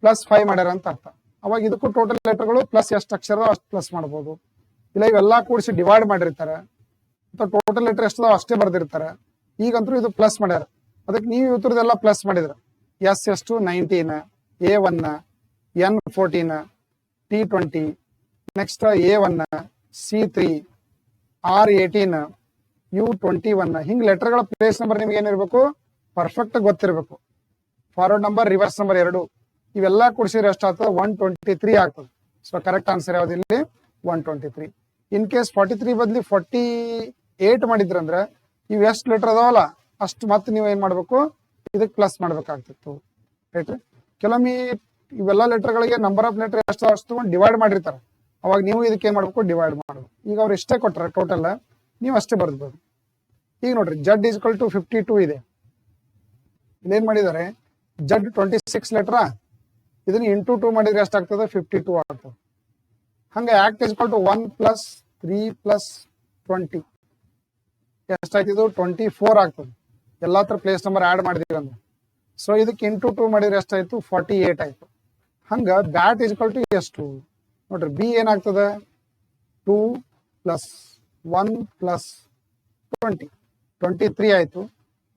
+5 ಮಾಡ್ಯಾರ ಅಂತ ಅರ್ಥ. ಅವಾಗ ಇದಕ್ಕೂ ಟೋಟಲ್ ಲೆಟರ್ಗಳು ಪ್ಲಸ್ ಎಷ್ಟು ಅಕ್ಷರ ಅಷ್ಟು ಪ್ಲಸ್ ಮಾಡ್ಬೋದು. ಇಲ್ಲ ಇವೆಲ್ಲ ಕೂಡಿಸಿ ಡಿವೈಡ್ ಮಾಡಿರ್ತಾರೆ, ಅಥವಾ ಟೋಟಲ್ ಲೆಟರ್ ಎಷ್ಟೋ ಅಷ್ಟೇ ಬರ್ದಿರ್ತಾರೆ. ಈಗಂತೂ ಇದು ಪ್ಲಸ್ ಮಾಡ್ಯಾರ, ಅದಕ್ಕೆ ನೀವು ಇವತ್ತರದೆಲ್ಲ ಪ್ಲಸ್ ಮಾಡಿದ್ರ. ಎಸ್ ಎಷ್ಟು? 19, A1, N 14, T 20, next A1, C3, R 18, U 21. ಹಿಂಗ್ ಲೆಟರ್ಗಳ ಪ್ಲೇಸ್ ನಂಬರ್ ನಿಮ್ಗೆ ಏನಿರ್ಬೇಕು? ಪರ್ಫೆಕ್ಟ್ ಗೊತ್ತಿರಬೇಕು. ಫಾರ್ವರ್ಡ್ ನಂಬರ್, ರಿವರ್ಸ್ ನಂಬರ್ ಎರಡು ಇವೆಲ್ಲ ಕೂಡಿಸಿದ್ರೆ ಎಷ್ಟಾಗ್ತದೆ? 123 ಆಗ್ತದೆ. ಸೊ ಕರೆಕ್ಟ್ ಆನ್ಸರ್ ಯಾವ್ದು ಇಲ್ಲಿ? 123. ಇನ್ ಕೇಸ್ 43 ಬದ್ಲಿ 48 ಮಾಡಿದ್ರಂದ್ರೆ ಇವ್ ಎಷ್ಟು ಲೆಟರ್ ಅದಾವಲ್ಲ ಅಷ್ಟು ಮತ್ತೆ ನೀವು ಏನ್ ಮಾಡ್ಬೇಕು? ಇದಕ್ಕೆ ಪ್ಲಸ್ ಮಾಡ್ಬೇಕಾಗ್ತಿತ್ತು. ರೈಟ್? ಕೆಲವೊಮ್ಮೆ ಇವೆಲ್ಲ ಲೆಟರ್ಗಳಿಗೆ ನಂಬರ್ ಆಫ್ ಲೆಟರ್ ಎಷ್ಟು ಅಷ್ಟು ಡಿವೈಡ್ ಮಾಡಿರ್ತಾರೆ. ಅವಾಗ ನೀವು ಇದಕ್ಕೆ ಏನ್ ಮಾಡ್ಬೇಕು? ಡಿವೈಡ್ ಮಾಡ್ಬೇಕು. ಈಗ ಅವ್ರು ಎಷ್ಟೇ ಕೊಟ್ರೆ ಟೋಟಲ್ ನೀವು ಅಷ್ಟೇ ಬರ್ಬೋದು. ಈಗ ನೋಡ್ರಿ, Z = 52 ಇದೆ. ಇಲ್ಲೇನ್ ಮಾಡಿದ್ದಾರೆ? Z 26 ಲೆಟರ್, ಇದನ್ನ ಇಂಟು 2 ಮಾಡಿದ್ರೆ ಎಷ್ಟಾಗ್ತದೆ? 52 ಆಗ್ತದೆ. ಹಂಗ ಆಕ್ಟ್ = 1 + 3 + 20 ಎಷ್ಟಾಯ್ತಿದು? 24 ಆಗ್ತದೆ. ಎಲ್ಲಾ ತರ ಪ್ಲೇಸ್ ನಂಬರ್ ಆಡ್ ಮಾಡಿದೀವಿ ಅಂದ್ರೆ. ಸೊ ಇದಕ್ಕೆ ಇಂಟು 2 ಮಾಡಿದ್ರೆ ಎಷ್ಟಾಯ್ತು? 48 ಆಯ್ತು. ಹಂಗ ಬ್ಯಾಟ್ = ಎಷ್ಟು ನೋಡ್ರಿ? ಬಿ ಏನಾಗ್ತದೆ? 2 + 1 + 20 23 ಆಯ್ತು.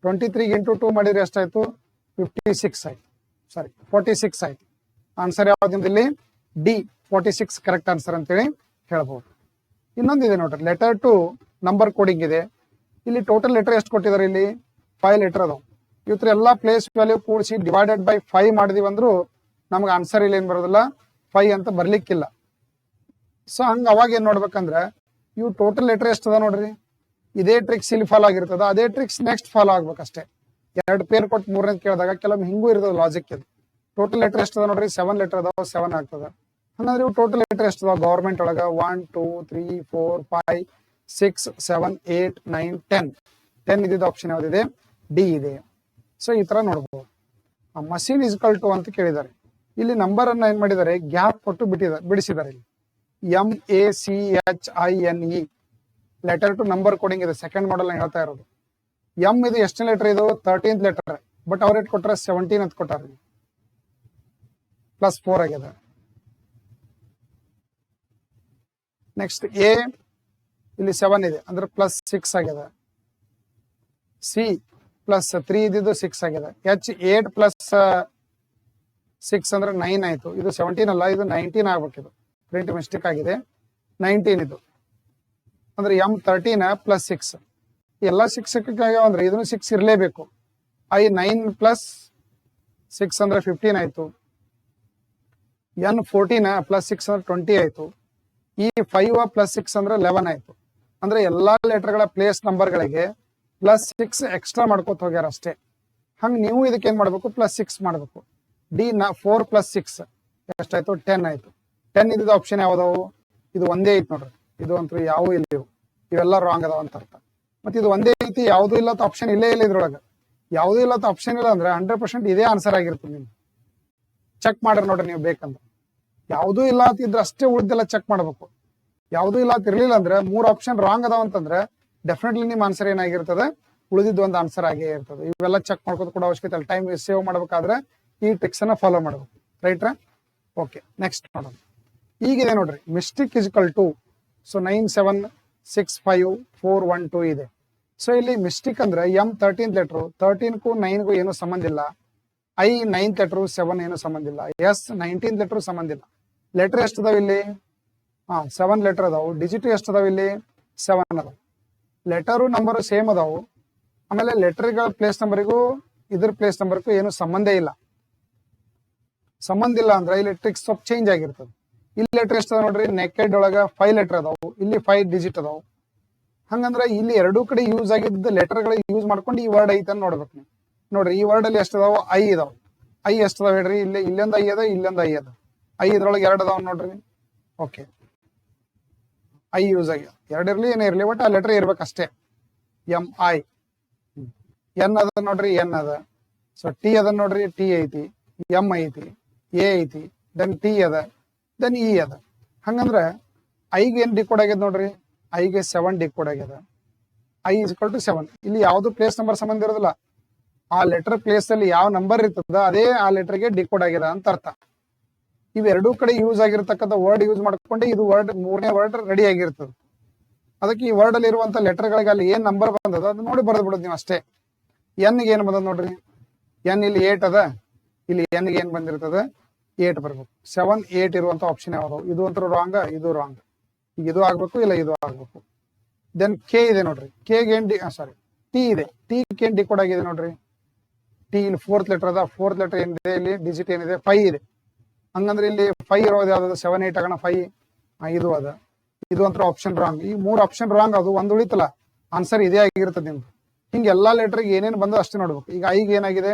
23 ಇಂಟು 2 ಮಾಡಿದ್ರೆ ಎಷ್ಟಾಯ್ತು? 56 ಆಯ್ತು. ಸಾರಿ 46 ಆಯ್ತು. ಆನ್ಸರ್ ಯಾವ್ದು ಇಲ್ಲಿ? ಡಿ 46 ಕರೆಕ್ಟ್ ಆನ್ಸರ್ ಅಂತೇಳಿ ಹೇಳ್ಬಹುದು. ಇನ್ನೊಂದಿದೆ ನೋಡ್ರಿ, ಲೆಟರ್ ಟು ನಂಬರ್ ಕೋಡಿಂಗ್ ಇದೆ. ಇಲ್ಲಿ ಟೋಟಲ್ ಲೆಟರ್ ಎಷ್ಟು ಕೊಟ್ಟಿದ್ದಾರೆ? ಇಲ್ಲಿ 5 ಲೆಟರ್ ಅದಾವ. ಇವತ್ರ ಎಲ್ಲಾ ಪ್ಲೇಸ್ ವ್ಯಾಲ್ಯೂ ಕೂಡಿಸಿ ಡಿವೈಡೆಡ್ ಬೈ 5 ಮಾಡಿದೀವಿ ಅಂದ್ರು ನಮ್ಗೆ ಆನ್ಸರ್ ಇಲ್ಲಿ ಏನ್ ಬರೋದಿಲ್ಲ, 5 ಅಂತ ಬರ್ಲಿಕ್ಕಿಲ್ಲ. ಸೊ ಹಂಗ ಅವಾಗ ಏನ್ ನೋಡ್ಬೇಕಂದ್ರೆ ಇವು ಟೋಟಲ್ ಲೆಟರ್ ಎಷ್ಟು ಅದ ನೋಡ್ರಿ, ಇದೇ ಟ್ರಿಕ್ಸ್ ಇಲ್ಲಿ ಫಾಲೋ ಆಗಿರ್ತದ. ಅದೇ ಟ್ರಿಕ್ಸ್ ನೆಕ್ಸ್ಟ್ ಫಾಲೋ ಆಗ್ಬೇಕಷ್ಟೇ. 2 ಪೇರ್ ಕೊಟ್ಟು 3ನೇದು ಕೇಳಿದಾಗ ಕೆಲವೊಮ್ಮೆ ಹಿಂಗೂ ಇರ್ತದ ಲಾಜಿಕ್. ಇದು ಟೋಟಲ್ ಲೆಟರ್ ಎಷ್ಟು ಅದ ನೋಡ್ರಿ? 7 ಲೆಟರ್ ಅದಾವ, 7 ಆಗ್ತದ. ಹಂಗಂದ್ರೆ ಇವು ಟೋಟಲ್ ಲೆಟರ್ ಎಷ್ಟು ಅದಾವ ಗವರ್ಮೆಂಟ್ ಒಳಗ? 1 2 3 4 5 6 7 8 9 10. 10 ಇದ್ದಿದ್ದ ಆಪ್ಷನ್ ಯಾವ್ದಿದೆ? ಡಿ ಇದೆ. ಸೊ ಈ ತರ ನೋಡ್ಬೋದು. ಮಷೀನ್ = ಅಂತ ಕೇಳಿದ್ದಾರೆ. ಇಲ್ಲಿ ನಂಬರ್ ಅನ್ನ ಏನ್ ಮಾಡಿದ್ದಾರೆ? ಗ್ಯಾಪ್ ಕೊಟ್ಟು ಬಿಡಿಸಿದ್ದಾರೆ. ಇಲ್ಲಿ MACHINE letter to number coding ಇದೆ. ಸೆಕೆಂಡ್ ಮಾಡೆಲ್ ಹೇಳ್ತಾ ಇರೋದು. ಎಂ ಇದು ಎಷ್ಟನೇ ಲೆಟರ್? ಇದು 13th ಲೆಟರ್. ಬಟ್ ಅವ್ರ ಏಟ್ ಕೊಟ್ಟಾರ? 17 ಅಂತ ಕೊಟ್ಟಾರ. +4 ಆಗ್ಯದ. ನೆಕ್ಸ್ಟ್ ಎ ಇಲ್ಲಿ 7 ಇದೆ ಅಂದ್ರೆ +6 ಆಗ್ಯದ. ಸಿ +3 ಇದ್ದಿದ್ದು 6 ಆಗ್ಯದ. H 8 + 6 ಅಂದ್ರೆ 9 ಆಯ್ತು. ಇದು 17 ಅಲ್ಲ, ಇದು 19 ಆಗ್ಬೇಕಿದು. ಪ್ರಿಂಟ್ ಮಿಸ್ಟೇಕ್ ಆಗಿದೆ. 19 ಇದು ಅಂದ್ರೆ ಎಂ 13 + 6 ಎಲ್ಲ 6 ಅಂದ್ರೆ ಇದನ್ನು 6 ಇರಲೇಬೇಕು. I 9 + 6 ಅಂದ್ರೆ 15 ಆಯ್ತು. N 14 + 6 ಅಂದ್ರೆ 20 ಆಯ್ತು. ಈ 5 + 6 ಅಂದ್ರೆ 11 ಆಯ್ತು. ಅಂದ್ರೆ ಎಲ್ಲಾ ಲೆಟರ್ಗಳ ಪ್ಲೇಸ್ ನಂಬರ್ಗಳಿಗೆ +6 ಎಕ್ಸ್ಟ್ರಾ ಮಾಡ್ಕೋತ ಹೋಗ್ಯಾರ ಅಷ್ಟೇ. ಹಂಗ ನೀವು ಇದಕ್ಕೆ ಏನ್ ಮಾಡ್ಬೇಕು? +6 ಮಾಡ್ಬೇಕು. ಡಿ 4 + 6 ಎಷ್ಟಾಯ್ತು? 10 ಆಯ್ತು. 10 ಇದ್ದಿದ್ದ ಆಪ್ಷನ್ ಯಾವ್ದಾವು? ಇದು ಒಂದೇ ಐತಿ ನೋಡ್ರಿ. ಇದು ಅಂತೂ ಯಾವೂ ಇಲ್ಲ, ಇವೆಲ್ಲ ರಾಂಗ್ ಅದಾವ ಅಂತ ಅರ್ಥ. ಮತ್ತೆ ಇದು ಒಂದೇ ಐತಿ, ಯಾವ್ದು ಇಲ್ಲತ್ತ ಆಪ್ಷನ್ ಇಲ್ಲೇ ಇಲ್ಲ ಇದ್ರೊಳಗೆ. ಯಾವ್ದು ಇಲ್ಲತ್ತ ಆಪ್ಷನ್ ಇಲ್ಲ ಅಂದ್ರೆ 100% ಇದೇ ಆನ್ಸರ್ ಆಗಿರ್ತದೆ. ನಿಮ್ಗೆ ಚೆಕ್ ಮಾಡ್ರಿ ನೋಡ್ರಿ ನೀವು ಬೇಕಂದ್ರೆ. ಯಾವ್ದೂ ಇಲ್ಲ ಅಂತಿದ್ರೆ ಅಷ್ಟೇ ಉಳಿದೆಲ್ಲ ಚೆಕ್ ಮಾಡ್ಬೇಕು. ಯಾವ್ದೂ ಇಲ್ಲ ಅಂತ ಇರ್ಲಿಲ್ಲ ಅಂದ್ರೆ 3 ಆಪ್ಷನ್ ರಾಂಗ್ ಅದಾವ ಅಂತಂದ್ರೆ ಡೆಫಿನೆಟ್ಲಿ ನಿಮ್ ಆನ್ಸರ್ ಏನಾಗಿರ್ತದೆ? ಉಳಿದಿದ್ದು ಒಂದು ಆನ್ಸರ್ ಆಗೇ ಇರ್ತದೆ. ಇವೆಲ್ಲ ಚೆಕ್ ಮಾಡ್ಕೋದು ಕೂಡ ಅವಶ್ಯಕತೆ ಇಲ್ಲ. ಟೈಮ್ ಸೇವ್ ಮಾಡ್ಬೇಕಾದ್ರೆ ಈ ಟ್ರಿಕ್ಸ್ ಅನ್ನ ಫಾಲೋ ಮಾಡ್ಬೇಕು. ರೈಟ್ರಾ? ಓಕೆ, ನೆಕ್ಸ್ಟ್ ಮಾಡೋಣ. ಈಗಿದೆ ನೋಡ್ರಿ, ಮಿಸ್ಟೇಕ್ = ಸೊ 9 7 6 5 4 1 2 ಇದೆ. ಸೊ ಇಲ್ಲಿ ಮಿಸ್ಟೇಕ್ ಅಂದ್ರೆ ಎಂ 13th ಲೆಟರ್. 13ಕ್ಕೂ 9ಗೂ ಏನು ಸಂಬಂಧ ಇಲ್ಲ. ಐ 9th ಲೆಟರ್ 7 ಏನು ಸಂಬಂಧ ಇಲ್ಲ. ಎಸ್ 19th ಲೆಟರ್ ಸಂಬಂಧ ಇಲ್ಲ. ಲೆಟರ್ ಎಷ್ಟು ಅದಾವ ಇಲ್ಲಿ? 7 ಲೆಟರ್ ಅದಾವು. ಡಿಜಿಟ್ ಎಷ್ಟು ಅದಾವ ಇಲ್ಲಿ? 7 ಅದಾವ. ಲೆಟರು ನಂಬರ್ ಸೇಮ್ ಅದಾವು. ಆಮೇಲೆ ಲೆಟರ್ಗಳ ಪ್ಲೇಸ್ ನಂಬರಿಗೂ ಇದ್ರ ಪ್ಲೇಸ್ ನಂಬರ್ಗೂ ಏನು ಸಂಬಂಧ ಇಲ್ಲ. ಸಂಬಂಧ ಇಲ್ಲ ಅಂದ್ರೆ ಇಲ್ಲಿ ಟ್ರಿಕ್ಸ್ ಸ್ವಲ್ಪ ಚೇಂಜ್ ಆಗಿರ್ತದೆ. ಇಲ್ಲಿ ಲೆಟರ್ ಎಷ್ಟು ಅದಾವ ನೋಡ್ರಿ, ನೆಕೆಡ್ ಒಳಗ 5 ಲೆಟರ್ ಅದಾವು, ಇಲ್ಲಿ 5 ಡಿಜಿಟ್ ಅದಾವು. ಹಂಗಂದ್ರೆ ಇಲ್ಲಿ ಎರಡೂ ಕಡೆ ಯೂಸ್ ಆಗಿದ್ದ ಲೆಟರ್ಗಳ ಯೂಸ್ ಮಾಡ್ಕೊಂಡು ಈ ವರ್ಡ್ ಐತೆ ಅಂತ ನೋಡ್ಬೇಕು ನೀವು. ನೋಡ್ರಿ ಈ ವರ್ಡ್ ಅಲ್ಲಿ ಎಷ್ಟು ಅದಾವ? ಐ ಇದಾವ. ಐ ಎಷ್ಟು ಅದಾವ ಹೇಳ್ರಿ? ಇಲ್ಲಿ ಇಲ್ಲೊಂದು ಐ ಅದ, ಇಲ್ಲೊಂದು ಐ ಅದ. ಐ ಇದ್ರೊಳಗೆ 2 ಅದಾವ ನೋಡ್ರಿ. ಓಕೆ, ಐ ಯೂಸ್ ಆಗ್ಯಾವ. 2 ಇರ್ಲಿ ಏನೇ ಇರ್ಲಿ, ಬಟ್ ಆ ಲೆಟರ್ ಇರ್ಬೇಕಷ್ಟೇ. M I. ಎನ್ ಅದ ನೋಡ್ರಿ, ಎನ್ ಅದ. ಸೊ ಟಿ ಅದ ನೋಡ್ರಿ, ಟಿ ಐತಿ. ಎಂ ಐತಿ, ಎ ಐತಿ, ದೆನ್ ಟಿ ಅದ, ದೆನ್ ಇ ಅದ. ಹಂಗಂದ್ರ ಐಗೆ ಏನ್ ಡಿಕೋಡ್ ಆಗ್ಯದ ನೋಡ್ರಿ, ಐಗೆ 7 ಡಿಕೋಡ್ ಆಗ್ಯದ. I equal to 7. ಇಲ್ಲಿ ಯಾವ್ದು ಪ್ಲೇಸ್ ನಂಬರ್ ಸಂಬಂಧ ಇರೋದಿಲ್ಲ. ಆ ಲೆಟರ್ ಪ್ಲೇಸ್ ಅಲ್ಲಿ ಯಾವ ನಂಬರ್ ಇರ್ತದ ಅದೇ ಆ ಲೆಟರ್ಗೆ ಡಿಕೋಡ್ ಆಗ್ಯದ ಅಂತ ಅರ್ಥ. ಇವೆರಡೂ ಕಡೆ ಯೂಸ್ ಆಗಿರ್ತಕ್ಕಂಥ ವರ್ಡ್ ಯೂಸ್ ಮಾಡ್ಕೊಂಡೆ ಇದು ವರ್ಡ್ 3ನೇ ವರ್ಡ್ ರೆಡಿ ಆಗಿರ್ತದೆ. ಅದಕ್ಕೆ ಈ ವರ್ಡ್ ಅಲ್ಲಿ ಇರುವಂತ ಲೆಟರ್ಗಳಿಗೆ ಅಲ್ಲಿ ಏನ್ ನಂಬರ್ ಬಂದದ ಅದು ನೋಡಿ ಬರೆದು ಬಿಡೋದು ನೀವು ಅಷ್ಟೇ. ಎನ್ ಗೆ ಏನ್ ಬಂದದ ನೋಡ್ರಿ, ಎನ್ ಇಲ್ಲಿ 8 ಅದ, ಇಲ್ಲಿ ಎನ್ ಗೆ ಏನ್ ಬಂದಿರ್ತದ 8 ಬರ್ಬೇಕು. 7 8 ಇರುವಂತ ಆಪ್ಷನ್ ಯಾವ್ದು? ಇದು ಒಂಥರ ರಾಂಗ್, ಇದು ರಾಂಗ್. ಈಗ ಇದು ಆಗ್ಬೇಕು, ಇಲ್ಲ ಇದು ಆಗ್ಬೇಕು. ದೆನ್ ಕೆ ಇದೆ ನೋಡ್ರಿ, ಕೆ ಗೆ ಏನ್ ಸಾರಿ ಟಿ ಇದೆ, ಟಿ ಗೆ ಏನ್ ಡಿಕೋಡ್ ಆಗಿದೆ ನೋಡ್ರಿ. ಟಿ ಇಲ್ಲಿ 4th ಲೆಟರ್ ಅದ, 4th ಲೆಟರ್ ಏನಿದೆ ಇಲ್ಲಿ ಡಿಜಿಟ್ ಏನಿದೆ 5 ಇದೆ. ಹಂಗಂದ್ರೆ ಇಲ್ಲಿ 5 ಇರೋದು ಯಾವ್ದು? 7 8 ಆಗೋಣ 5. ಇದು ಅದ, ಇದು ಒಂಥರ ಆಪ್ಷನ್ ರಾಂಗ್. ಈ 3 ಆಪ್ಷನ್ ರಾಂಗ್, ಅದು ಒಂದು ಉಳಿತಲ್ಲ, ಆನ್ಸರ್ ಇದೇ ಆಗಿರ್ತದೆ ನಿಮ್ದು. ಹಿಂಗೆ ಎಲ್ಲಾ ಲೆಟರ್ಗೆ ಏನೇನು ಬಂದು ಅಷ್ಟೇ ನೋಡ್ಬೇಕು. ಈಗ ಐಗೆ ಏನಾಗಿದೆ?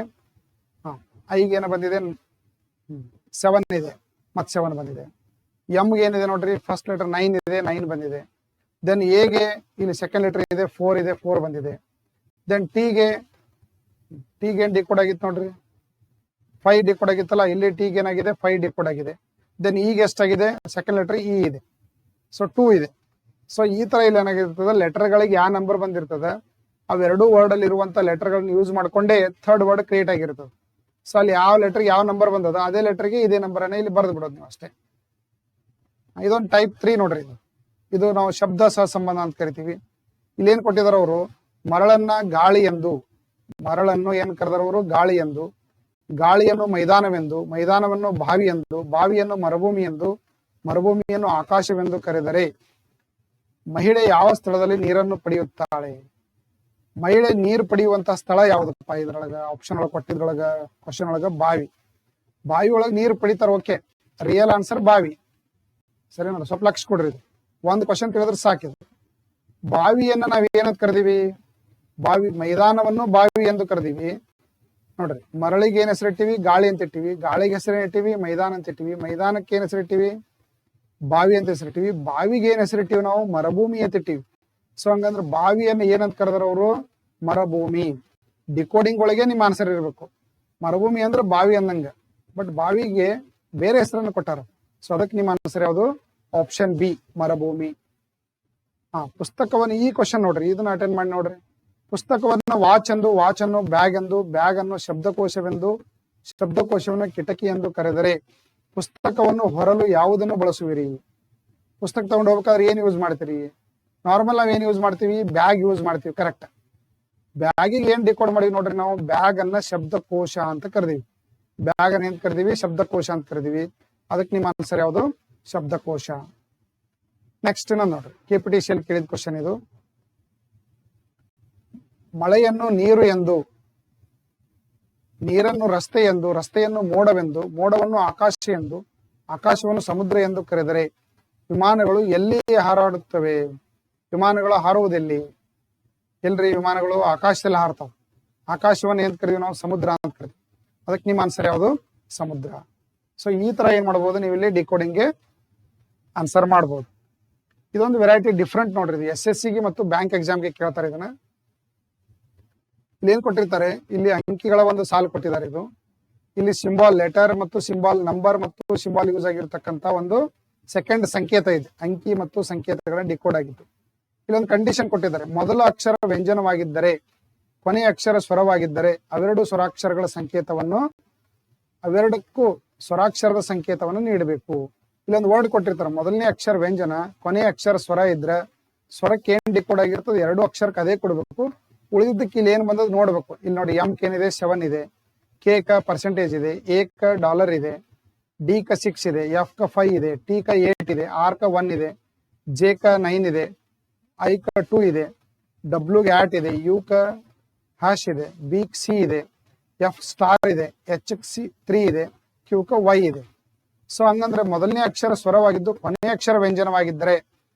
ಐಗೆ ಏನ ಬಂದಿದೆ? 7 ಇದೆ, ಮತ್ತೆ 7 ಬಂದಿದೆ. ಎಮ್ಗೆ ಏನಿದೆ ನೋಡ್ರಿ, ಫಸ್ಟ್ ಲೆಟರ್ 9 ಇದೆ, 9 ಬಂದಿದೆ. ದೆನ್ ಎಗೆ ಇಲ್ಲಿ ಸೆಕೆಂಡ್ ಲೆಟರ್ ಇದೆ 4 ಇದೆ, 4 ಬಂದಿದೆ. ದೆನ್ ಟಿಗೆ ಏನ್ ಡಿಕೋಡ್ ಆಗಿತ್ತು ನೋಡ್ರಿ, 5 ಡಿಕೋಡ್ ಆಗಿತ್ತಲ್ಲ, ಇಲ್ಲಿ ಟಿಗೆ ಏನಾಗಿದೆ 5 ಡಿಕೋಡ್ ಆಗಿದೆ. ದೆನ್ ಈಗ ಎಷ್ಟಾಗಿದೆ? ಸೆಕೆಂಡ್ ಲೆಟರ್ ಇ ಇದೆ, ಸೊ 2 ಇದೆ. ಸೊ ಈ ತರ ಇಲ್ಲಿ ಏನಾಗಿರ್ತದೆ, ಲೆಟರ್ಗಳಿಗೆ ಯಾವ ನಂಬರ್ ಬಂದಿರ್ತದೆ ಅವೆರಡೂ ವರ್ಡ್ ಅಲ್ಲಿ ಇರುವಂತ ಲೆಟರ್ಗಳನ್ನ ಯೂಸ್ ಮಾಡ್ಕೊಂಡೇ ಥರ್ಡ್ ವರ್ಡ್ ಕ್ರಿಯೇಟ್ ಆಗಿರ್ತದೆ. ಸೊ ಅಲ್ಲಿ ಯಾವ ಲೆಟರ್ ಯಾವ ನಂಬರ್ ಬಂದದ ಅದೇ ಲೆಟರ್ಗೆ ಇದೇ ನಂಬರ್ ಅನ್ನ ಇಲ್ಲಿ ಬರೆದು ಬಿಡೋದು ನೀವು ಅಷ್ಟೇ. ಇದೊಂದು ಟೈಪ್ 3 ನೋಡ್ರಿ. ಇದು ನಾವು ಶಬ್ದ ಸಹ ಸಂಬಂಧ ಅಂತ ಕರಿತೀವಿ. ಇಲ್ಲೇನ್ ಕೊಟ್ಟಿದಾರ ಅವರು? ಮರಳನ್ನ ಗಾಳಿ ಎಂದು, ಮರಳನ್ನು ಏನ್ ಕರೆದಾರ ಅವರು? ಗಾಳಿ ಎಂದು. ಗಾಳಿಯನ್ನು ಮೈದಾನವೆಂದು, ಮೈದಾನವನ್ನು ಬಾವಿ ಎಂದು, ಬಾವಿಯನ್ನು ಮರುಭೂಮಿ ಎಂದು, ಮರುಭೂಮಿಯನ್ನು ಆಕಾಶವೆಂದು ಕರೆದರೆ ಮಹಿಳೆ ಯಾವ ಸ್ಥಳದಲ್ಲಿ ನೀರನ್ನು ಪಡೆಯುತ್ತಾಳೆ? ಮಹಿಳೆ ನೀರು ಪಡೆಯುವಂತ ಸ್ಥಳ ಯಾವ್ದಪ್ಪ? ಇದ್ರೊಳಗ ಆಪ್ಷನ್ ಒಳಗೆ ಕೊಟ್ಟಿದ್ರೊಳಗ ಕ್ವಶನ್ ಒಳಗ ಬಾವಿ. ಬಾವಿ ಒಳಗೆ ನೀರು ಪಡಿತಾರ, ಓಕೆ. ರಿಯಲ್ ಆನ್ಸರ್ ಬಾವಿ. ಸರಿ ನೋಡ್ರಿ, ಸ್ವಲ್ಪ ಲಕ್ಷ ಕೊಡ್ರಿ. ಇದು ಒಂದು ಕ್ವಶನ್ ತಿಳಿದ್ರೆ ಸಾಕಿದ್ರು. ಬಾವಿಯನ್ನ ನಾವ್ ಏನಂತ ಕರೆದಿವಿ? ಬಾವಿ. ಮೈದಾನವನ್ನು ಬಾವಿ ಎಂದು ಕರೆದಿವಿ ನೋಡ್ರಿ. ಮರಳಿಗೆ ಏನ್ ಹೆಸರಿಟ್ಟಿವಿ? ಗಾಳಿ ಅಂತ ಇಟ್ಟಿವಿ. ಗಾಳಿಗೆ ಹೆಸರೇನ್ ಇಟ್ಟಿವಿ? ಮೈದಾನ ಅಂತ ಇಟ್ಟಿವಿ. ಮೈದಾನಕ್ಕೆ ಏನ್ ಹೆಸರಿಟ್ಟಿವಿ? ಬಾವಿ ಅಂತ ಹೆಸರಿಟ್ಟಿವಿ. ಬಾವಿಗೆ ಏನ್ ಹೆಸರಿಟ್ಟಿವಿ ನಾವು? ಮರುಭೂಮಿ ಅಂತ ಇಟ್ಟಿವಿ. ಸೊ ಹಂಗಂದ್ರೆ ಬಾವಿಯನ್ನ ಏನಂತ ಕರೆದ್ರ ಅವರು? ಮರುಭೂಮಿ. ಡಿಕೋಡಿಂಗ್ ಒಳಗೆ ನಿಮ್ ಆನ್ಸರ್ ಇರ್ಬೇಕು. ಮರುಭೂಮಿ ಅಂದ್ರೆ ಬಾವಿ ಅಂದಂಗ, ಬಟ್ ಬಾವಿಗೆ ಬೇರೆ ಹೆಸರನ್ನು ಕೊಟ್ಟಾರ. ಸೊ ಅದಕ್ಕೆ ನಿಮ್ಮ ಆನ್ಸರ್ ಯಾವುದು? ಆಪ್ಷನ್ ಬಿ, ಮರುಭೂಮಿ. ಪುಸ್ತಕವನ್ನು, ಈ ಕ್ವಶನ್ ನೋಡ್ರಿ, ಇದನ್ನ ಅಟೆಂಡ್ ಮಾಡಿ ನೋಡ್ರಿ. ಪುಸ್ತಕವನ್ನು ವಾಚ್ ಎಂದು, ವಾಚ್ ಅನ್ನು ಬ್ಯಾಗ್ ಎಂದು, ಬ್ಯಾಗ್ ಅನ್ನು ಶಬ್ದಕೋಶವೆಂದು, ಶಬ್ದಕೋಶವನ್ನು ಕಿಟಕಿ ಎಂದು ಕರೆದರೆ ಪುಸ್ತಕವನ್ನು ಹೊರಲು ಯಾವುದನ್ನು ಬಳಸುವಿರಿ? ಪುಸ್ತಕ ತಗೊಂಡು ಹೋಗ್ಬೇಕಾದ್ರೆ ಏನ್ ಯೂಸ್ ಮಾಡ್ತೀರಿ? ನಾರ್ಮಲ್ ನಾವ್ ಏನ್ ಯೂಸ್ ಮಾಡ್ತೀವಿ? ಬ್ಯಾಗ್ ಯೂಸ್ ಮಾಡ್ತೀವಿ, ಕರೆಕ್ಟ್. ಬ್ಯಾಗಿಗೆ ಏನ್ ಡಿಕೋಡ್ ಮಾಡಿವಿ ನೋಡ್ರಿ ನಾವು? ಬ್ಯಾಗ್ ಅನ್ನ ಶಬ್ದಕೋಶ ಅಂತ ಕರೆದಿವಿ. ಬ್ಯಾಗ್ ಅನ್ನ ಏನ್ ಕರೆದಿವಿ? ಶಬ್ದಕೋಶ ಅಂತ ಕರೆದಿವಿ. ಅದಕ್ಕೆ ನಿಮ್ಮ ಆನ್ಸರ್ ಯಾವುದು? ಶಬ್ದಕೋಶ. ನೆಕ್ಸ್ಟ್ ನೋಡ್ರಿ, ಕೆಪಿಟಿಸಿಎಲ್ ಕೇಳಿದ ಕ್ವಶನ್ ಇದು. ಮಳೆಯನ್ನು ನೀರು ಎಂದು, ನೀರನ್ನು ರಸ್ತೆ ಎಂದು, ರಸ್ತೆಯನ್ನು ಮೋಡವೆಂದು, ಮೋಡವನ್ನು ಆಕಾಶ ಎಂದು, ಆಕಾಶವನ್ನು ಸಮುದ್ರ ಎಂದು ಕರೆದರೆ ವಿಮಾನಗಳು ಎಲ್ಲಿ ಹಾರಾಡುತ್ತವೆ? ವಿಮಾನಗಳು ಹಾರುವುದೆಲ್ಲಿ? ಎಲ್ರಿ ವಿಮಾನಗಳು? ಆಕಾಶದಲ್ಲಿ ಹಾರ್ತಾವ. ಆಕಾಶವನ್ನು ಏನ್ ಕರಿತೀವಿ ನಾವು? ಸಮುದ್ರ ಅಂತ ಕರಿತೀವಿ. ಅದಕ್ಕೆ ನಿಮ್ಮ ಆನ್ಸರ್ ಯಾವುದು? ಸಮುದ್ರ. ಸೊ ಈ ತರ ಏನ್ ಮಾಡ್ಬೋದು ನೀವು ಇಲ್ಲಿ ಡಿಕೋಡಿಂಗ್ಗೆ ಆನ್ಸರ್ ಮಾಡ್ಬೋದು. ಇದೊಂದು ವೆರೈಟಿ ಡಿಫ್ರೆಂಟ್ ನೋಡ್ರಿ. ಇದು SSC ಗೆ ಮತ್ತು ಬ್ಯಾಂಕ್ ಎಕ್ಸಾಮ್ಗೆ ಕೇಳ್ತಾರೆ ಇದನ್ನ. ಇಲ್ಲಿ ಏನ್ ಕೊಟ್ಟಿರ್ತಾರೆ? ಇಲ್ಲಿ ಅಂಕಿಗಳ ಒಂದು ಸಾಲು ಕೊಟ್ಟಿದ್ದಾರೆ. ಇದು ಇಲ್ಲಿ ಸಿಂಬಾಲ್ ಲೆಟರ್ ಮತ್ತು ಸಿಂಬಾಲ್ ನಂಬರ್ ಮತ್ತು ಸಿಂಬಾಲ್ ಯೂಸ್ ಆಗಿರ್ತಕ್ಕಂಥ ಒಂದು ಸೆಕೆಂಡ್ ಸಂಕೇತ ಇದೆ. ಅಂಕಿ ಮತ್ತು ಸಂಕೇತಗಳ ಡಿಕೋಡ್ ಆಗಿತ್ತು. ಇಲ್ಲೊಂದು ಕಂಡೀಷನ್ ಕೊಟ್ಟಿದ್ದಾರೆ. ಮೊದಲ ಅಕ್ಷರ ವ್ಯಂಜನವಾಗಿದ್ದರೆ, ಕೊನೆಯ ಅಕ್ಷರ ಸ್ವರವಾಗಿದ್ದರೆ ಅವೆರಡು ಸ್ವರಾಕ್ಷರಗಳ ಸಂಕೇತವನ್ನು, ಅವೆರಡಕ್ಕೂ ಸ್ವರಾಕ್ಷರದ ಸಂಕೇತವನ್ನು ನೀಡಬೇಕು. ಇಲ್ಲೊಂದು ವರ್ಡ್ ಕೊಟ್ಟಿರ್ತಾರೆ. ಮೊದಲನೇ ಅಕ್ಷರ ವ್ಯಂಜನ, ಕೊನೆಯ ಅಕ್ಷರ ಸ್ವರ ಇದ್ರೆ ಸ್ವರಕ್ಕೆ ಏನ್ ಡಿಕೋಡ್ ಆಗಿರ್ತದೆ 2 ಅಕ್ಷರಕ್ಕೆ ಅದೇ ಕೊಡ್ಬೇಕು. ಉಳಿದಿದ್ದಕ್ಕೆ ಇಲ್ಲಿ ಏನ್ ಬಂದದ್ದು ನೋಡ್ಬೇಕು. ಇಲ್ಲಿ ನೋಡಿ, ಎಂ ಏನಿದೆ 7 ಇದೆ, ಕೆ ಕ ಪರ್ಸೆಂಟೇಜ್ ಇದೆ, ಎ ಕ ಡಾಲರ್ ಇದೆ, ಡಿ ಕ 6 ಇದೆ, ಎಫ್ ಕ 5 ಇದೆ, ಟಿ ಕ 8 ಇದೆ, ಆರ್ ಕ 1 ಇದೆ, ಜೆ ಕ 9 ಇದೆ, ಐ ಕ 2 ಇದೆ, ಡಬ್ಲ್ಯೂ ಗೆ 8 ಇದೆ, ಯು ಕ ಹ್ಯಾಶ್ ಇದೆ, ಬಿ ಕ ಸಿ ಇದೆ, ಎಫ್ ಸ್ಟಾರ್ ಇದೆ, ಎಚ್ ಕ 3 ಇದೆ, ಕ್ಯೂ ಕ ವೈ ಇದೆ. ಸೊ ಹಂಗಂದ್ರೆ ಮೊದಲನೇ ಅಕ್ಷರ ಸ್ವರವಾಗಿದ್ದು ಕೊನೆಯ ಅಕ್ಷರ ವ್ಯಂಜನವಾಗಿದ್ದರೆ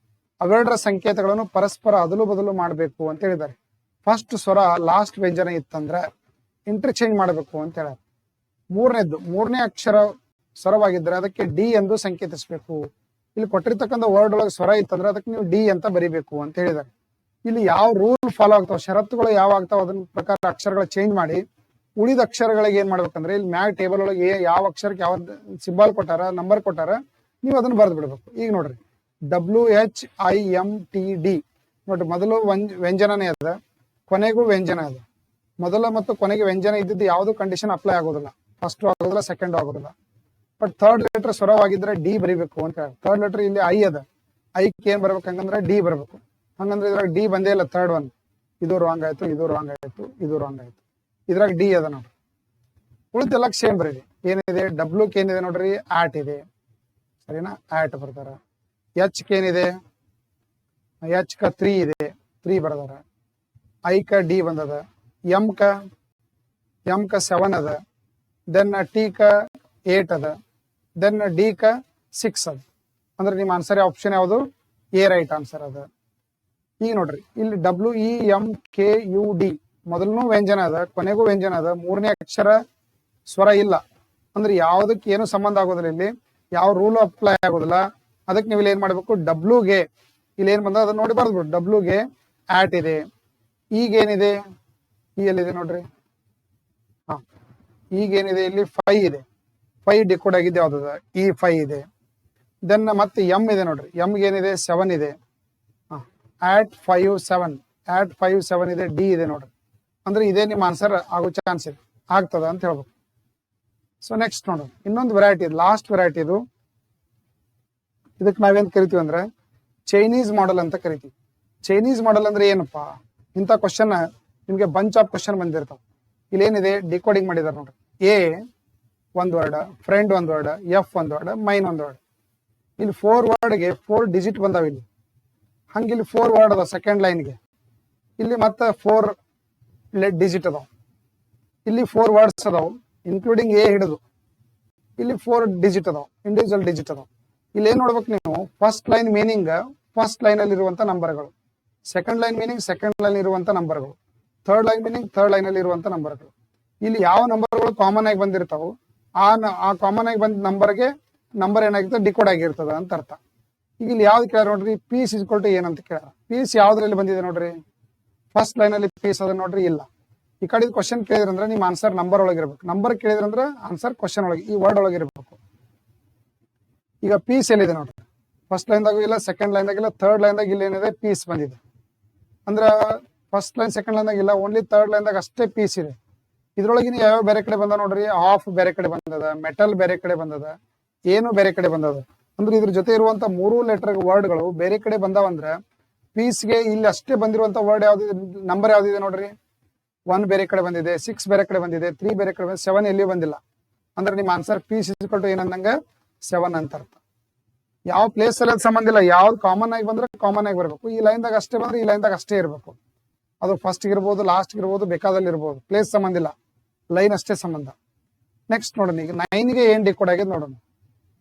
ಅವೆರಡರ ಸಂಕೇತಗಳನ್ನು ಪರಸ್ಪರ ಅದಲು ಬದಲು ಮಾಡಬೇಕು ಅಂತ ಹೇಳಿದ್ದಾರೆ. ಫಸ್ಟ್ ಸ್ವರ ಲಾಸ್ಟ್ ವ್ಯಂಜನ ಇತ್ತಂದ್ರೆ ಇಂಟರ್ಚೇಂಜ್ ಮಾಡಬೇಕು ಅಂತ ಹೇಳ್ಯಾರ. ಮೂರನೇ ಅಕ್ಷರ ಸ್ವರವಾಗಿದ್ದರೆ ಅದಕ್ಕೆ ಡಿ ಎಂದು ಸಂಕೇತಿಸಬೇಕು. ಇಲ್ಲಿ ಕೊಟ್ಟಿರ್ತಕ್ಕಂಥ ವರ್ಡ್ ಒಳಗೆ ಸ್ವರ ಇತ್ತಂದ್ರೆ ಅದಕ್ಕೆ ನೀವು ಡಿ ಅಂತ ಬರಿಬೇಕು ಅಂತ ಹೇಳಿದ್ದಾರೆ. ಇಲ್ಲಿ ಯಾವ ರೂಲ್ ಫಾಲೋ ಆಗ್ತಾವ, ಷರತ್ತುಗಳು ಯಾವ ಆಗ್ತಾವ ಅದನ್ನ ಪ್ರಕಾರ ಅಕ್ಷರಗಳ ಚೇಂಜ್ ಮಾಡಿ ಉಳಿದ ಅಕ್ಷರಗಳಿಗೆ ಏನ್ ಮಾಡ್ಬೇಕಂದ್ರೆ ಇಲ್ಲಿ ಮ್ಯಾಗ್ ಟೇಬಲ್ ಒಳಗೆ ಯಾವ ಅಕ್ಷರಕ್ಕೆ ಯಾವ ಸಿಂಬಲ್ ಕೊಟ್ಟಾರ, ನಂಬರ್ ಕೊಟ್ಟಾರ, ನೀವು ಅದನ್ನ ಬರೆದು ಬಿಡ್ಬೇಕು. ಈಗ ನೋಡ್ರಿ WHIMTD ನೋಡ್ರಿ, ಮೊದಲು ವ್ಯಂಜನನೇ ಅದ, ಕೊನೆಗೂ ವ್ಯಂಜನ ಅದ. ಮೊದಲ ಮತ್ತು ಕೊನೆಗೆ ವ್ಯಂಜನ ಇದ್ದಿದ್ದು ಯಾವುದು ಕಂಡೀಷನ್ ಅಪ್ಲೈ ಆಗೋದಿಲ್ಲ, ಫಸ್ಟ್ ಆಗೋದಿಲ್ಲ, ಸೆಕೆಂಡ್ ಆಗೋದಿಲ್ಲ. ಬಟ್ ಥರ್ಡ್ ಲೆಟರ್ ಸ್ವರವಾಗಿದ್ರೆ ಡಿ ಬರಿಬೇಕು ಅಂತ ಹೇಳಿ. ಥರ್ಡ್ ಲೆಟರ್ ಇಲ್ಲಿ ಐ ಅದ, ಐಕ್ಕೆ ಏನ್ ಬರ್ಬೇಕು ಹಂಗಂದ್ರೆ ಡಿ ಬರ್ಬೇಕು. ಹಂಗಂದ್ರೆ ಇದ್ರಾಗ ಡಿ ಬಂದೇ ಇಲ್ಲ, ಥರ್ಡ್ ಒನ್. ಇದು ರಾಂಗ್ ಆಯ್ತು, ಇದು ರಾಂಗ್ ಆಯ್ತು, ಇದು ರಾಂಗ್ ಆಯ್ತು. ಇದ್ರಾಗ ಡಿ ಅದ ನೋಡ್ರಿ. ಉಳಿದೆಲ್ಲ ಸೇಮ್ ಬರೀರಿ. ಏನಿದೆ ಡಬ್ಲ್ಯೂ ಕೆ ಏನಿದೆ ನೋಡ್ರಿ, ಆಟ್ ಇದೆ, ಸರಿನಾ, ಆಟ್ ಬರ್ತಾರ. ಎಚ್ ಕೆ ಏನಿದೆ, ಎಚ್ ಕ 3 ಇದೆ, 3 ಬರ್ದಾರ. ಐ ಕ ಡಿ ಬಂದದ, ಎಂ ಕ 7 ಅದ, ದೆನ್ ಟಿ ಕ 8 ಅದ, ದೆನ್ ಡಿ ಕ 6 ಅದ. ಅಂದ್ರೆ ನಿಮ್ಮ ಆನ್ಸರ್ ಆಪ್ಷನ್ ಯಾವುದು, ಎ ರೈಟ್ ಆನ್ಸರ್ ಅದ. ಈಗ ನೋಡ್ರಿ ಇಲ್ಲಿ WEMKUD ಮೊದಲನೂ ವ್ಯಂಜನ ಅದ, ಕೊನೆಗೂ ವ್ಯಂಜನ ಅದ, ಮೂರನೇ ಅಕ್ಷರ ಸ್ವರ ಇಲ್ಲ ಅಂದ್ರೆ ಯಾವುದಕ್ಕೆ ಏನು ಸಂಬಂಧ ಆಗೋದಿಲ್ಲ, ಇಲ್ಲಿ ಯಾವ ರೂಲ್ ಅಪ್ಲೈ ಆಗೋದಿಲ್ಲ. ಅದಕ್ಕೆ ನೀವು ಇಲ್ಲಿ ಏನ್ ಮಾಡ್ಬೇಕು, ಡಬ್ಲ್ಯೂಗೆ ಇಲ್ಲಿ ಏನ್ ಬಂದ ಅದನ್ನ ನೋಡಿ ಬರ್ದ್ಬಿಡು. ಡಬ್ಲ್ಯೂಗೆ ಆಟ್ ಇದೆ, ಈಗೇನಿದೆ, ಈ ಎಲ್ಲಿದೆ ನೋಡ್ರಿ, ಹಾ ಈಗೇನಿದೆ ಇಲ್ಲಿ 5 ಇದೆ, 5 ಡಿಕೋಡ್ ಆಗಿದ್ದು ಯಾವ್ದದ, ಈ 5 ಇದೆ. ದೆನ್ ಮತ್ತೆ ಎಂ ಇದೆ ನೋಡ್ರಿ, ಎಂಗೆ ಏನಿದೆ 7 ಇದೆ, ಆಟ್ 5 7 ಇದೆ, ಡಿ ಇದೆ ನೋಡ್ರಿ. ಅಂದ್ರೆ ಇದೇ ನಿಮ್ಮ ಆನ್ಸರ್ ಆಗೋ ಚಾನ್ಸ್ ಇದೆ, ಆಗ್ತದ ಅಂತ ಹೇಳ್ಬೇಕು. ಸೊ ನೆಕ್ಸ್ಟ್ ನೋಡೋಣ ಇನ್ನೊಂದು ವೆರೈಟಿ, ಲಾಸ್ಟ್ ವೆರೈಟಿ ಇದು. ಇದಕ್ಕೆ ನಾವೇನ್ ಕರಿತೀವಿ ಅಂದ್ರೆ ಚೈನೀಸ್ ಮಾಡೆಲ್ ಅಂತ ಕರಿತೀವಿ. ಚೈನೀಸ್ ಮಾಡೆಲ್ ಅಂದ್ರೆ ಏನಪ್ಪಾ, ಇಂಥ ಕ್ವಶನ್ ನಿಮ್ಗೆ ಬಂಚ್ ಆಫ್ ಕ್ವಶನ್ ಬಂದಿರ್ತಾವ. ಇಲ್ಲೇನಿದೆ ಡಿಕೋಡಿಂಗ್ ಮಾಡಿದಾರೆ ನೋಡ್ರಿ. ಎ ಒಂದ್ ವರ್ಡ್, ಫ್ರೆಂಡ್ ಒಂದ್ ವರ್ಡ್, ಎಫ್ ಒಂದ್ ವರ್ಡ್, ಮೈನ್ ಒಂದ್ ವರ್ಡ್. ಇಲ್ಲಿ 4 ವರ್ಡ್ಗೆ 4 ಡಿಜಿಟ್ ಬಂದಾವ. ಇಲ್ಲಿ ಹಂಗೆ ಇಲ್ಲಿ 4 ವರ್ಡ್ ಅದಾವ ಸೆಕೆಂಡ್ ಲೈನ್ಗೆ, ಇಲ್ಲಿ ಮತ್ತೆ 4 ಡಿಜಿಟ್ ಅದಾವ. ಇಲ್ಲಿ 4 ವರ್ಡ್ಸ್ ಅದಾವ ಇನ್ಕ್ಲೂಡಿಂಗ್ ಎ ಹಿಡಿದು. ಇಲ್ಲಿ 4 ಡಿಜಿಟ್ ಅದಾವ, ಇಂಡಿವಿಜುವಲ್ ಡಿಜಿಟ್ ಅದಾವ. ಇಲ್ಲಿ ಏನ್ ನೋಡ್ಬೇಕು ನೀವು, first line meaning first line ಅಲ್ಲಿ ಇರುವಂತ ನಂಬರ್ಗಳು, second line meaning second line ಇರುವಂತ ನಂಬರ್ಗಳು, third line meaning third line ಅಲ್ಲಿ ಇರುವಂತ ನಂಬರ್ಗಳು. ಇಲ್ಲಿ ಯಾವ ನಂಬರ್ಗಳು ಕಾಮನ್ ಆಗಿ ಬಂದಿರ್ತಾವ ಆ ಕಾಮನ್ ಆಗಿ ಬಂದ ನಂಬರ್ ಏನಾಗಿರ್ತದೆ, ಡಿಕೋಡ್ ಆಗಿರ್ತದ ಅಂತ ಅರ್ಥ. ಈಗ ಇಲ್ಲಿ ಯಾವ್ದು ಕೇಳ ನೋಡ್ರಿ, ಪೀಸ್ ಇಸ್ಕೊಲ್ ಟು ಏನಂತ ಕೇಳ. ಪೀಸ್ ಯಾವ್ದ್ರಲ್ಲಿ ಬಂದಿದೆ ನೋಡ್ರಿ, ಫಸ್ಟ್ ಲೈನ್ ಅಲ್ಲಿ ಪೀಸ್ ಅದ ನೋಡ್ರಿ, ಇಲ್ಲ. ಈ ಕಡೆ ಕ್ವಶನ್ ಕೇಳಿದ್ರಂದ್ರೆ ನಿಮ್ಮ ಆನ್ಸರ್ ನಂಬರ್ ಒಳಗಿರ್ಬೇಕು, ನಂಬರ್ ಕೇಳಿದ್ರಂದ್ರೆ ಆನ್ಸರ್ ಕ್ವಶನ್ ಒಳಗೆ, ಈ ವರ್ಡ್ ಒಳಗಿರ್ಬೇಕು. ಈಗ ಪೀಸ್ ಎಲ್ಲಿದೆ ನೋಡ್ರಿ, ಫಸ್ಟ್ ಲೈನ್ದಾಗೂ ಇಲ್ಲ, ಸೆಕೆಂಡ್ ಲೈನ್ದಾಗಿಲ್ಲ, ಥರ್ಡ್ ಲೈನ್ದಾಗ ಇಲ್ಲಿ ಏನಿದೆ ಪೀಸ್ ಬಂದಿದೆ. ಅಂದ್ರ ಫಸ್ಟ್ ಲೈನ್ ಸೆಕೆಂಡ್ ಲೈನ್ದಾಗ ಇಲ್ಲ, ಓನ್ಲಿ ಥರ್ಡ್ ಲೈನ್ದಾಗ ಅಷ್ಟೇ ಪೀಸ್ ಇದೆ. ಇದ್ರೊಳಗಿನ ಯಾವ ಬೇರೆ ಕಡೆ ಬಂದ ನೋಡ್ರಿ, ಆಫ್ ಬೇರೆ ಕಡೆ ಬಂದದ, ಮೆಟಲ್ ಬೇರೆ ಕಡೆ ಬಂದದ, ಏನು ಬೇರೆ ಕಡೆ ಬಂದದ. ಅಂದ್ರೆ ಇದ್ರ ಜೊತೆ ಇರುವಂತ 3 ಲೆಟರ್ ವರ್ಡ್ಗಳು ಬೇರೆ ಕಡೆ ಬಂದಾವಂದ್ರೆ ಪೀಸ್ಗೆ ಇಲ್ಲಿ ಅಷ್ಟೇ ಬಂದಿರುವಂತ ವರ್ಡ್ ಯಾವ್ದಿದೆ, ನಂಬರ್ ಯಾವ್ದಿದೆ ನೋಡ್ರಿ. 1 ಬೇರೆ ಕಡೆ ಬಂದಿದೆ, 6 ಬೇರೆ ಕಡೆ ಬಂದಿದೆ, 3 ಬೇರೆ ಕಡೆ ಬಂದಿದೆ, 7 ಎಲ್ಲಿ ಬಂದಿಲ್ಲ. ಅಂದ್ರೆ ನಿಮ್ಮ ಆನ್ಸರ್ ಪೀಸ್ ಇಸ್ಕೊಲ್ ಟು ಏನಂದಂಗ 7 ಅಂತ ಅರ್ಥ. ಯಾವ ಪ್ಲೇಸ್ ಅಲ್ಲಿ ಸಂಬಂಧ ಇಲ್ಲ, ಯಾವ್ದು ಕಾಮನ್ ಆಗಿ ಬಂದ್ರೆ ಕಾಮನ್ ಆಗಿ ಬರ್ಬೇಕು. ಈ ಲೈನ್ದಾಗ ಅಷ್ಟೇ ಬಂದ್ರೆ ಈ ಲೈನ್ದಾಗ ಅಷ್ಟೇ ಇರ್ಬೇಕು. ಅದು ಫಸ್ಟ್ ಇರ್ಬೋದು, ಲಾಸ್ಟ್ ಇರ್ಬೋದು, ಬೇಕಾದಲ್ಲಿ ಇರ್ಬೋದು. ಪ್ಲೇಸ್ ಸಂಬಂಧ ಇಲ್ಲ, ಲೈನ್ ಅಷ್ಟೇ ಸಂಬಂಧ. ನೆಕ್ಸ್ಟ್ ನೋಡೋಣ, ಈಗ 9ಗೆ ಏನ್ ಡಿಕೋಡ್ ಆಗಿದೆ ನೋಡೋಣ.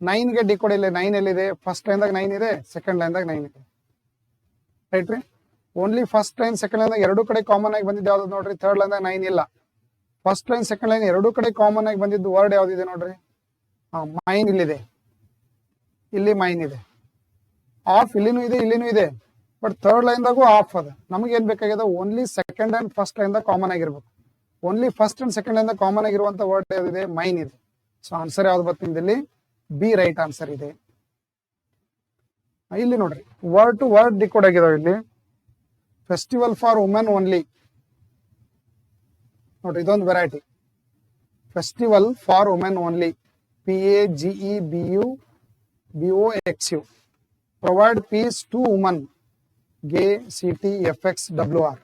9ಗೆ ಡಿಕೋಡ್ ಇಲ್ಲ, 9 ಎಲ್ಲಿದೆ, ಫಸ್ಟ್ ಲೈನ್ದಾಗ 9 ಇದೆ, ಸೆಕೆಂಡ್ ಲೈನ್ದಾಗ 9 ಇದೆ, ರೈಟ್ ರೀ. Only first line second line ಎರಡು ಕಡೆ ಕಾಮನ್ ಆಗಿ ಬಂದಿದ್ದು ಯಾವ್ದು ನೋಡ್ರಿ, ಥರ್ಡ್ ಲೈನ್ದಾಗ 9 ಇಲ್ಲ. ಫಸ್ಟ್ ಲೈನ್ ಸೆಕೆಂಡ್ ಲೈನ್ ಎರಡು ಕಡೆ ಕಾಮನ್ ಆಗಿ ಬಂದಿದ್ದು ವರ್ಡ್ ಯಾವ್ದಿದೆ ನೋಡ್ರಿ, ಮೈನ್ ಇಲ್ಲಿದೆ, ಇಲ್ಲಿ ಮೈನ್ ಇದೆ. ಆಫ್ ಇಲ್ಲಿನೂ ಇದೆ, ಇಲ್ಲಿನೂ ಇದೆ, ಬಟ್ ಥರ್ಡ್ ಲೈನ್ದಾಗೂ ಆಫ್ ಅದ. ನಮಗೆ ಏನ್ ಬೇಕಾಗಿದೆ, only second and first line ದಾಗ ಕಾಮನ್ ಆಗಿರ್ಬೇಕು. Only first and second line ದಾಗ ಕಾಮನ್ ಆಗಿರುವಂತ ವರ್ಡ್ ಯಾವ್ದಿದೆ, ಮೈನ್ ಇದೆ. ಸೊ ಆನ್ಸರ್ ಯಾವ್ದು ಬರ್ತಿದೆ ಇಲ್ಲಿ, ಬಿ ರೈಟ್ ಆನ್ಸರ್ ಇದೆ. ಇಲ್ಲಿ ನೋಡ್ರಿ, ವರ್ಡ್ ಟು ವರ್ಡ್ ಡಿಕೋಡ್ ಆಗಿದಾವೆ ಇಲ್ಲಿ. ಫೆಸ್ಟಿವಲ್ ಫಾರ್ ವುಮೆನ್ ಓನ್ಲಿ ನೋಡ್ರಿ, ಇದೊಂದು variety. Festival for women only, PAGEBUBOXU. Provide peace to woman, GCTFXWR.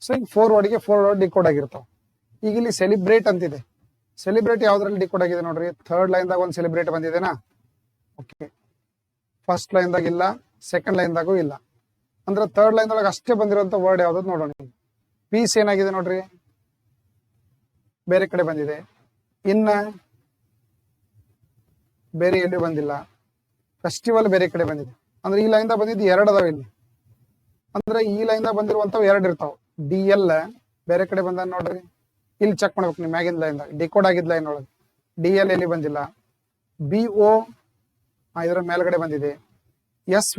So ಈಗ 4 ವರ್ಡ್ಗೆ 4 ವರ್ಡ್ ಡಿಕೋಡ್ ಆಗಿರ್ತಾವ. ಈಗ ಇಲ್ಲಿ ಸೆಲಿಬ್ರೇಟ್ ಅಂತಿದೆ, ಸೆಲೆಬ್ರಿಟಿ ಯಾವ್ದ್ರಲ್ಲಿ ಡಿಕೋಡ್ ಆಗಿದೆ ನೋಡ್ರಿ, ಥರ್ಡ್ ಲೈನ್ ದಾಗ ಒಂದು ಸೆಲೆಬ್ರಿಟಿ ಬಂದಿದೆನಾ? ಓಕೆ, ಫಸ್ಟ್ ಲೈನ್ ದಾಗ ಇಲ್ಲ, ಸೆಕೆಂಡ್ ಲೈನ್ ದಾಗೂ ಇಲ್ಲ. ಅಂದ್ರೆ ಥರ್ಡ್ ಲೈನ್ ಒಳಗೆ ಅಷ್ಟೇ ಬಂದಿರುವಂತ ವರ್ಡ್ ಯಾವ್ದು ನೋಡೋಣ. ಪೀಸ್ ಏನಾಗಿದೆ ನೋಡ್ರಿ, ಬೇರೆ ಕಡೆ ಬಂದಿದೆ. ಇನ್ನ ಬೇರೆ ಎಲ್ಲಿ ಬಂದಿಲ್ಲ. ಫೆಸ್ಟಿವಲ್ ಬೇರೆ ಕಡೆ ಬಂದಿದೆ. ಅಂದ್ರೆ ಈ ಲೈನ್ ದಾಗ ಬಂದಿದ್ದು ಎರಡು ಅದಾವ ಇಲ್ಲಿ. ಅಂದ್ರೆ ಈ ಲೈನ್ ದಾಗ ಬಂದಿರುವಂತವು ಎರಡು ಇರ್ತಾವ. ಡಿ ಎಲ್ ಬೇರೆ ಕಡೆ ಬಂದ ನೋಡ್ರಿ, ಇಲ್ಲಿ ಚೆಕ್ ಮಾಡ್ಬೇಕು ನೀವು ಮ್ಯಾಗಿನ ಲೈನ್ ದಾಗ ಡಿಕೋಡ್ ಆಗಿದ್ ಲೈನ್ ಒಳಗೆ ಡಿ ಎಲ್ ಎಲ್ಲಿ ಬಂದಿಲ್ಲ. ಬಿ ಒ ಇದರ ಮೇಲ್ಗಡೆ ಬಂದಿದೆ. ಎಸ್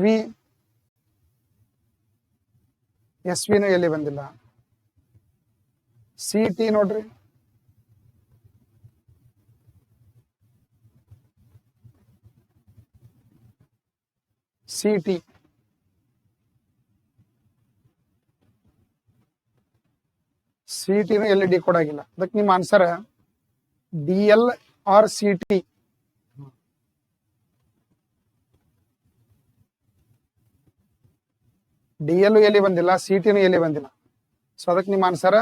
ವಿನು ಎಲ್ಲಿ ಬಂದಿಲ್ಲ. ಸಿ ಟಿ ನೋಡ್ರಿ, ಸಿ ಟಿ ಎಲ್ಲಿ ಡಿಕೋಡ್ ಆಗಿಲ್ಲ. ಅದಕ್ಕೆ ನಿಮ್ಮ answer D L R C T. D L ಎಲ್ಲಿ ಬಂದಿಲ್ಲ, ಸಿ ಟಿನು ಎಲ್ಲಿ ಬಂದಿಲ್ಲ. ಸೊ ಅದಕ್ಕೆ ನಿಮ್ಮ ಆನ್ಸರ್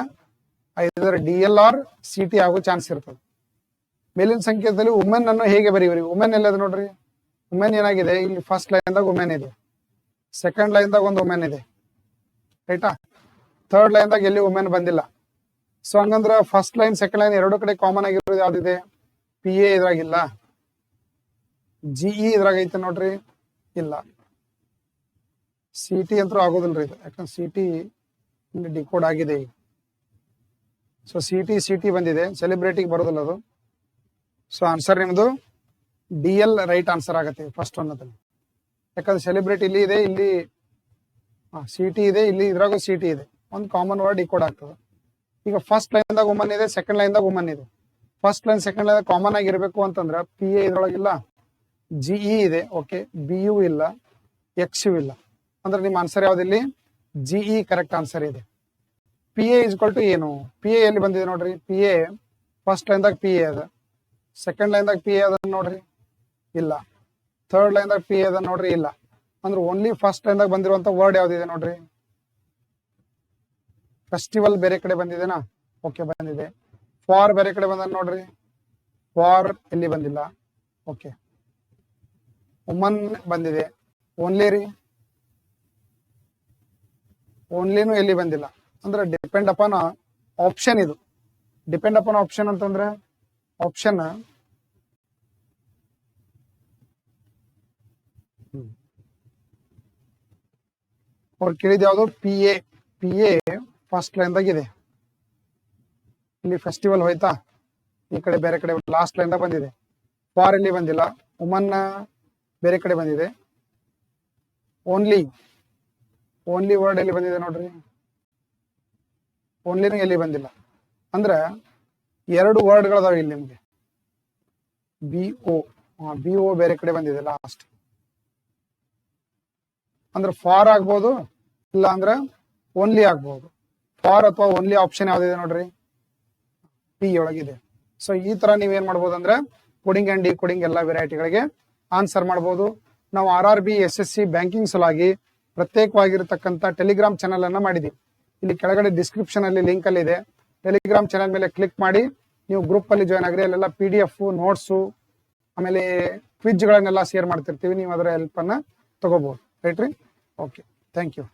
ಐದರ D L R C T ಆಗೋ ಚಾನ್ಸ್ ಇರ್ತದೆ. ಮೇಲಿನ ಸಂಕೇತದಲ್ಲಿ ವುಮೆನ್ ಅನ್ನು ಹೇಗೆ ಬರೀವ್ರಿ? ವುಮೆನ್ ಎಲ್ಲದ ನೋಡ್ರಿ, ವುಮೆನ್ ಏನಾಗಿದೆ ಇಲ್ಲಿ ಫಸ್ಟ್ ಲೈನ್ ದಾಗ ವುಮೆನ್ ಇದೆ, ಸೆಕೆಂಡ್ ಲೈನ್ ದಾಗ ಒಂದು ವುಮೆನ್ ಇದೆ, ರೈಟಾ? ಥರ್ಡ್ ಲೈನ್ ದಾಗ ಎಲ್ಲಿ ವುಮೆನ್ ಬಂದಿಲ್ಲ. ಸೊ ಹಂಗಂದ್ರ ಫಸ್ಟ್ ಲೈನ್ ಸೆಕೆಂಡ್ ಲೈನ್ ಎರಡು ಕಡೆ ಕಾಮನ್ ಆಗಿರೋದು ಯಾವ್ದಿದೆ? ಪಿ ಎ ಇದ್ರಾಗಿಲ್ಲ, ಜಿಇ ಇದ್ರಾಗ ಐತೆ ನೋಡ್ರಿ, ಇಲ್ಲ. ಸಿ ಟಿ ಅಂತೂ ಆಗೋದಿಲ್ರಿ ಇದು, ಯಾಕಂದ್ರೆ ಸಿ ಟಿ ಇಲ್ಲಿ ಡಿಕೋಡ್ ಆಗಿದೆ ಈಗ. ಸೊ ಸಿ ಟಿ ಬಂದಿದೆ, ಸೆಲೆಬ್ರಿಟಿಗೆ ಬರೋದಿಲ್ಲ ಅದು. ಸೊ ಆನ್ಸರ್ ನಿಮ್ದು ಡಿ ಎಲ್ ರೈಟ್ ಆನ್ಸರ್ ಆಗತ್ತೆ ಫಸ್ಟ್ ಒನ್ ಅದಲ್ಲಿ. ಯಾಕಂದ್ರೆ ಸೆಲೆಬ್ರಿಟಿ ಇಲ್ಲಿ ಇದೆ, ಇಲ್ಲಿ ಸಿ ಟಿ ಇದೆ, ಇಲ್ಲಿ ಇದ್ರಾಗೂ ಸಿ ಟಿ ಇದೆ, ಒಂದು ಕಾಮನ್ ವರ್ಡ್ ಡಿಕೋಡ್ ಆಗ್ತದೆ. ಈಗ ಫಸ್ಟ್ ಲೈನ್ ದಾಗ ವುಮನ್ ಇದೆ, ಸೆಕೆಂಡ್ ಲೈನ್ ದಾಗ ವುಮನ್ ಇದೆ. First line second line common ಆಗಿರ್ಬೇಕು ಅಂತಂದ್ರೆ ಪಿ ಎ ಇದ್ರೊಳಗಿಲ್ಲ, ಜಿಇ ಇದೆ, ಓಕೆ, ಬಿ ಯು ಇಲ್ಲ, ಎಕ್ಸ್ ಯು ಇಲ್ಲ. ಅಂದ್ರೆ ನಿಮ್ಮ ಆನ್ಸರ್ ಯಾವ್ದಿಲ್ಲಿ? ಜಿಇ ಕರೆಕ್ಟ್ ಆನ್ಸರ್ ಇದೆ. ಪಿ ಎ ಇಸ್ ಟು ಏನು? ಪಿ ಎ ಎಲ್ಲಿ ಬಂದಿದೆ ನೋಡ್ರಿ, ಪಿ ಎ ಫಸ್ಟ್ ಲೈನ್ ದಾಗ ಪಿ ಎ ಅದ, ಸೆಕೆಂಡ್ ಲೈನ್ ದಾಗ ಪಿ ಎ ಅದ ನೋಡ್ರಿ, ಇಲ್ಲ. ಥರ್ಡ್ ಲೈನ್ ದಾಗ ಪಿ ಎ ಅದ ನೋಡ್ರಿ, ಇಲ್ಲ. ಅಂದ್ರೆ ಓನ್ಲಿ ಫಸ್ಟ್ ಲೈನ್ ದಾಗ ಬಂದಿರುವಂತ ವರ್ಡ್ ಯಾವ್ದಿದೆ ನೋಡ್ರಿ? ಫೆಸ್ಟಿವಲ್ ಬೇರೆ ಕಡೆ ಬಂದಿದೆನಾ? ಓಕೆ, ಬಂದಿದೆ. ಫಾರ್ ಬೇರೆ ಕಡೆ ಬಂದ ನೋಡ್ರಿ, ಫಾರ್ ಎಲ್ಲಿ ಬಂದಿಲ್ಲ, ಓಕೆ. ವುಮನ್ ಬಂದಿದೆ, ಓನ್ಲಿ ರೀ, ಓನ್ಲಿನೂ ಎಲ್ಲಿ ಬಂದಿಲ್ಲ. ಅಂದ್ರೆ ಡಿಪೆಂಡ್ ಅಪಾನ್ ಆಪ್ಷನ್. ಇದು ಡಿಪೆಂಡ್ ಅಪಾನ್ ಆಪ್ಷನ್ ಅಂತಂದ್ರೆ ಆಪ್ಷನ್ ಅವ್ರು ಕೇಳಿದ ಯಾವ್ದು? ಪಿ ಎ ಫಸ್ಟ್ ಲೈನ್ ದಾಗ ಇದೆ. ಇಲ್ಲಿ ಫೆಸ್ಟಿವಲ್ ಹೋಯ್ತಾ, ಈ ಕಡೆ ಬೇರೆ ಕಡೆ ಲಾಸ್ಟ್ ಲೈನ್ ದಾಗ ಬಂದಿದೆ. ಫಾರ್ ಇಲ್ಲಿ ಬಂದಿಲ್ಲ, ವುಮನ್ ಬೇರೆ ಕಡೆ ಬಂದಿದೆ. ಓನ್ಲಿ ವರ್ಡ್ ಎಲ್ಲಿ ಬಂದಿದೆ ನೋಡ್ರಿ, ಓನ್ಲಿನೂ ಎಲ್ಲಿ ಬಂದಿಲ್ಲ. ಅಂದ್ರೆ ಎರಡು ವರ್ಡ್ಗಳದಾವ ಇಲ್ಲಿ ನಿಮ್ಗೆ. ಬಿ ಒ ಬೇರೆ ಕಡೆ ಬಂದಿದೆ ಲಾಸ್ಟ್. ಅಂದ್ರೆ ಫಾರ್ ಆಗ್ಬೋದು, ಇಲ್ಲ ಅಂದ್ರೆ ಓನ್ಲಿ ಆಗ್ಬಹುದು. ಫಾರ್ ಅಥವಾ ಓನ್ಲಿ ಆಪ್ಷನ್ ಯಾವ್ದಿದೆ ನೋಡ್ರಿ, ಪಿ ಒಳಗಿದೆ. ಸೊ ಈ ತರ ನೀವೇನ್ ಮಾಡ್ಬೋದು ಅಂದ್ರೆ ಕೋಡಿಂಗ್ ಅಂಡ್ ಡಿ ಕೋಡಿಂಗ್ ಎಲ್ಲ ವೆರೈಟಿಗಳಿಗೆ ಆನ್ಸರ್ ಮಾಡ್ಬೋದು. ನಾವು RRB SSC ಬ್ಯಾಂಕಿಂಗ್ ಸಲುವಾಗಿ ಪ್ರತ್ಯೇಕವಾಗಿರತಕ್ಕಂತ ಟೆಲಿಗ್ರಾಮ್ ಚಾನಲ್ ಅನ್ನ ಮಾಡಿದೀವಿ. ಇಲ್ಲಿ ಕೆಳಗಡೆ ಡಿಸ್ಕ್ರಿಪ್ಷನ್ ಅಲ್ಲಿ ಲಿಂಕ್ ಅಲ್ಲಿ ಇದೆ. ಟೆಲಿಗ್ರಾಮ್ ಚಾನಲ್ ಮೇಲೆ ಕ್ಲಿಕ್ ಮಾಡಿ ನೀವು ಗ್ರೂಪ್ ಅಲ್ಲಿ ಜಾಯ್ನ್ ಆಗ್ರಿ. ಅಲ್ಲೆಲ್ಲ PDF ನೋಟ್ಸು ಆಮೇಲೆ ಕ್ವಿಜ್ ಗಳನ್ನೆಲ್ಲ ಶೇರ್ ಮಾಡ್ತಿರ್ತೀವಿ. ನೀವು ಅದರ ಹೆಲ್ಪ್ ಅನ್ನ ತಗೋಬಹುದು. ರೈಟ್ ರೀ? Okay, thank you.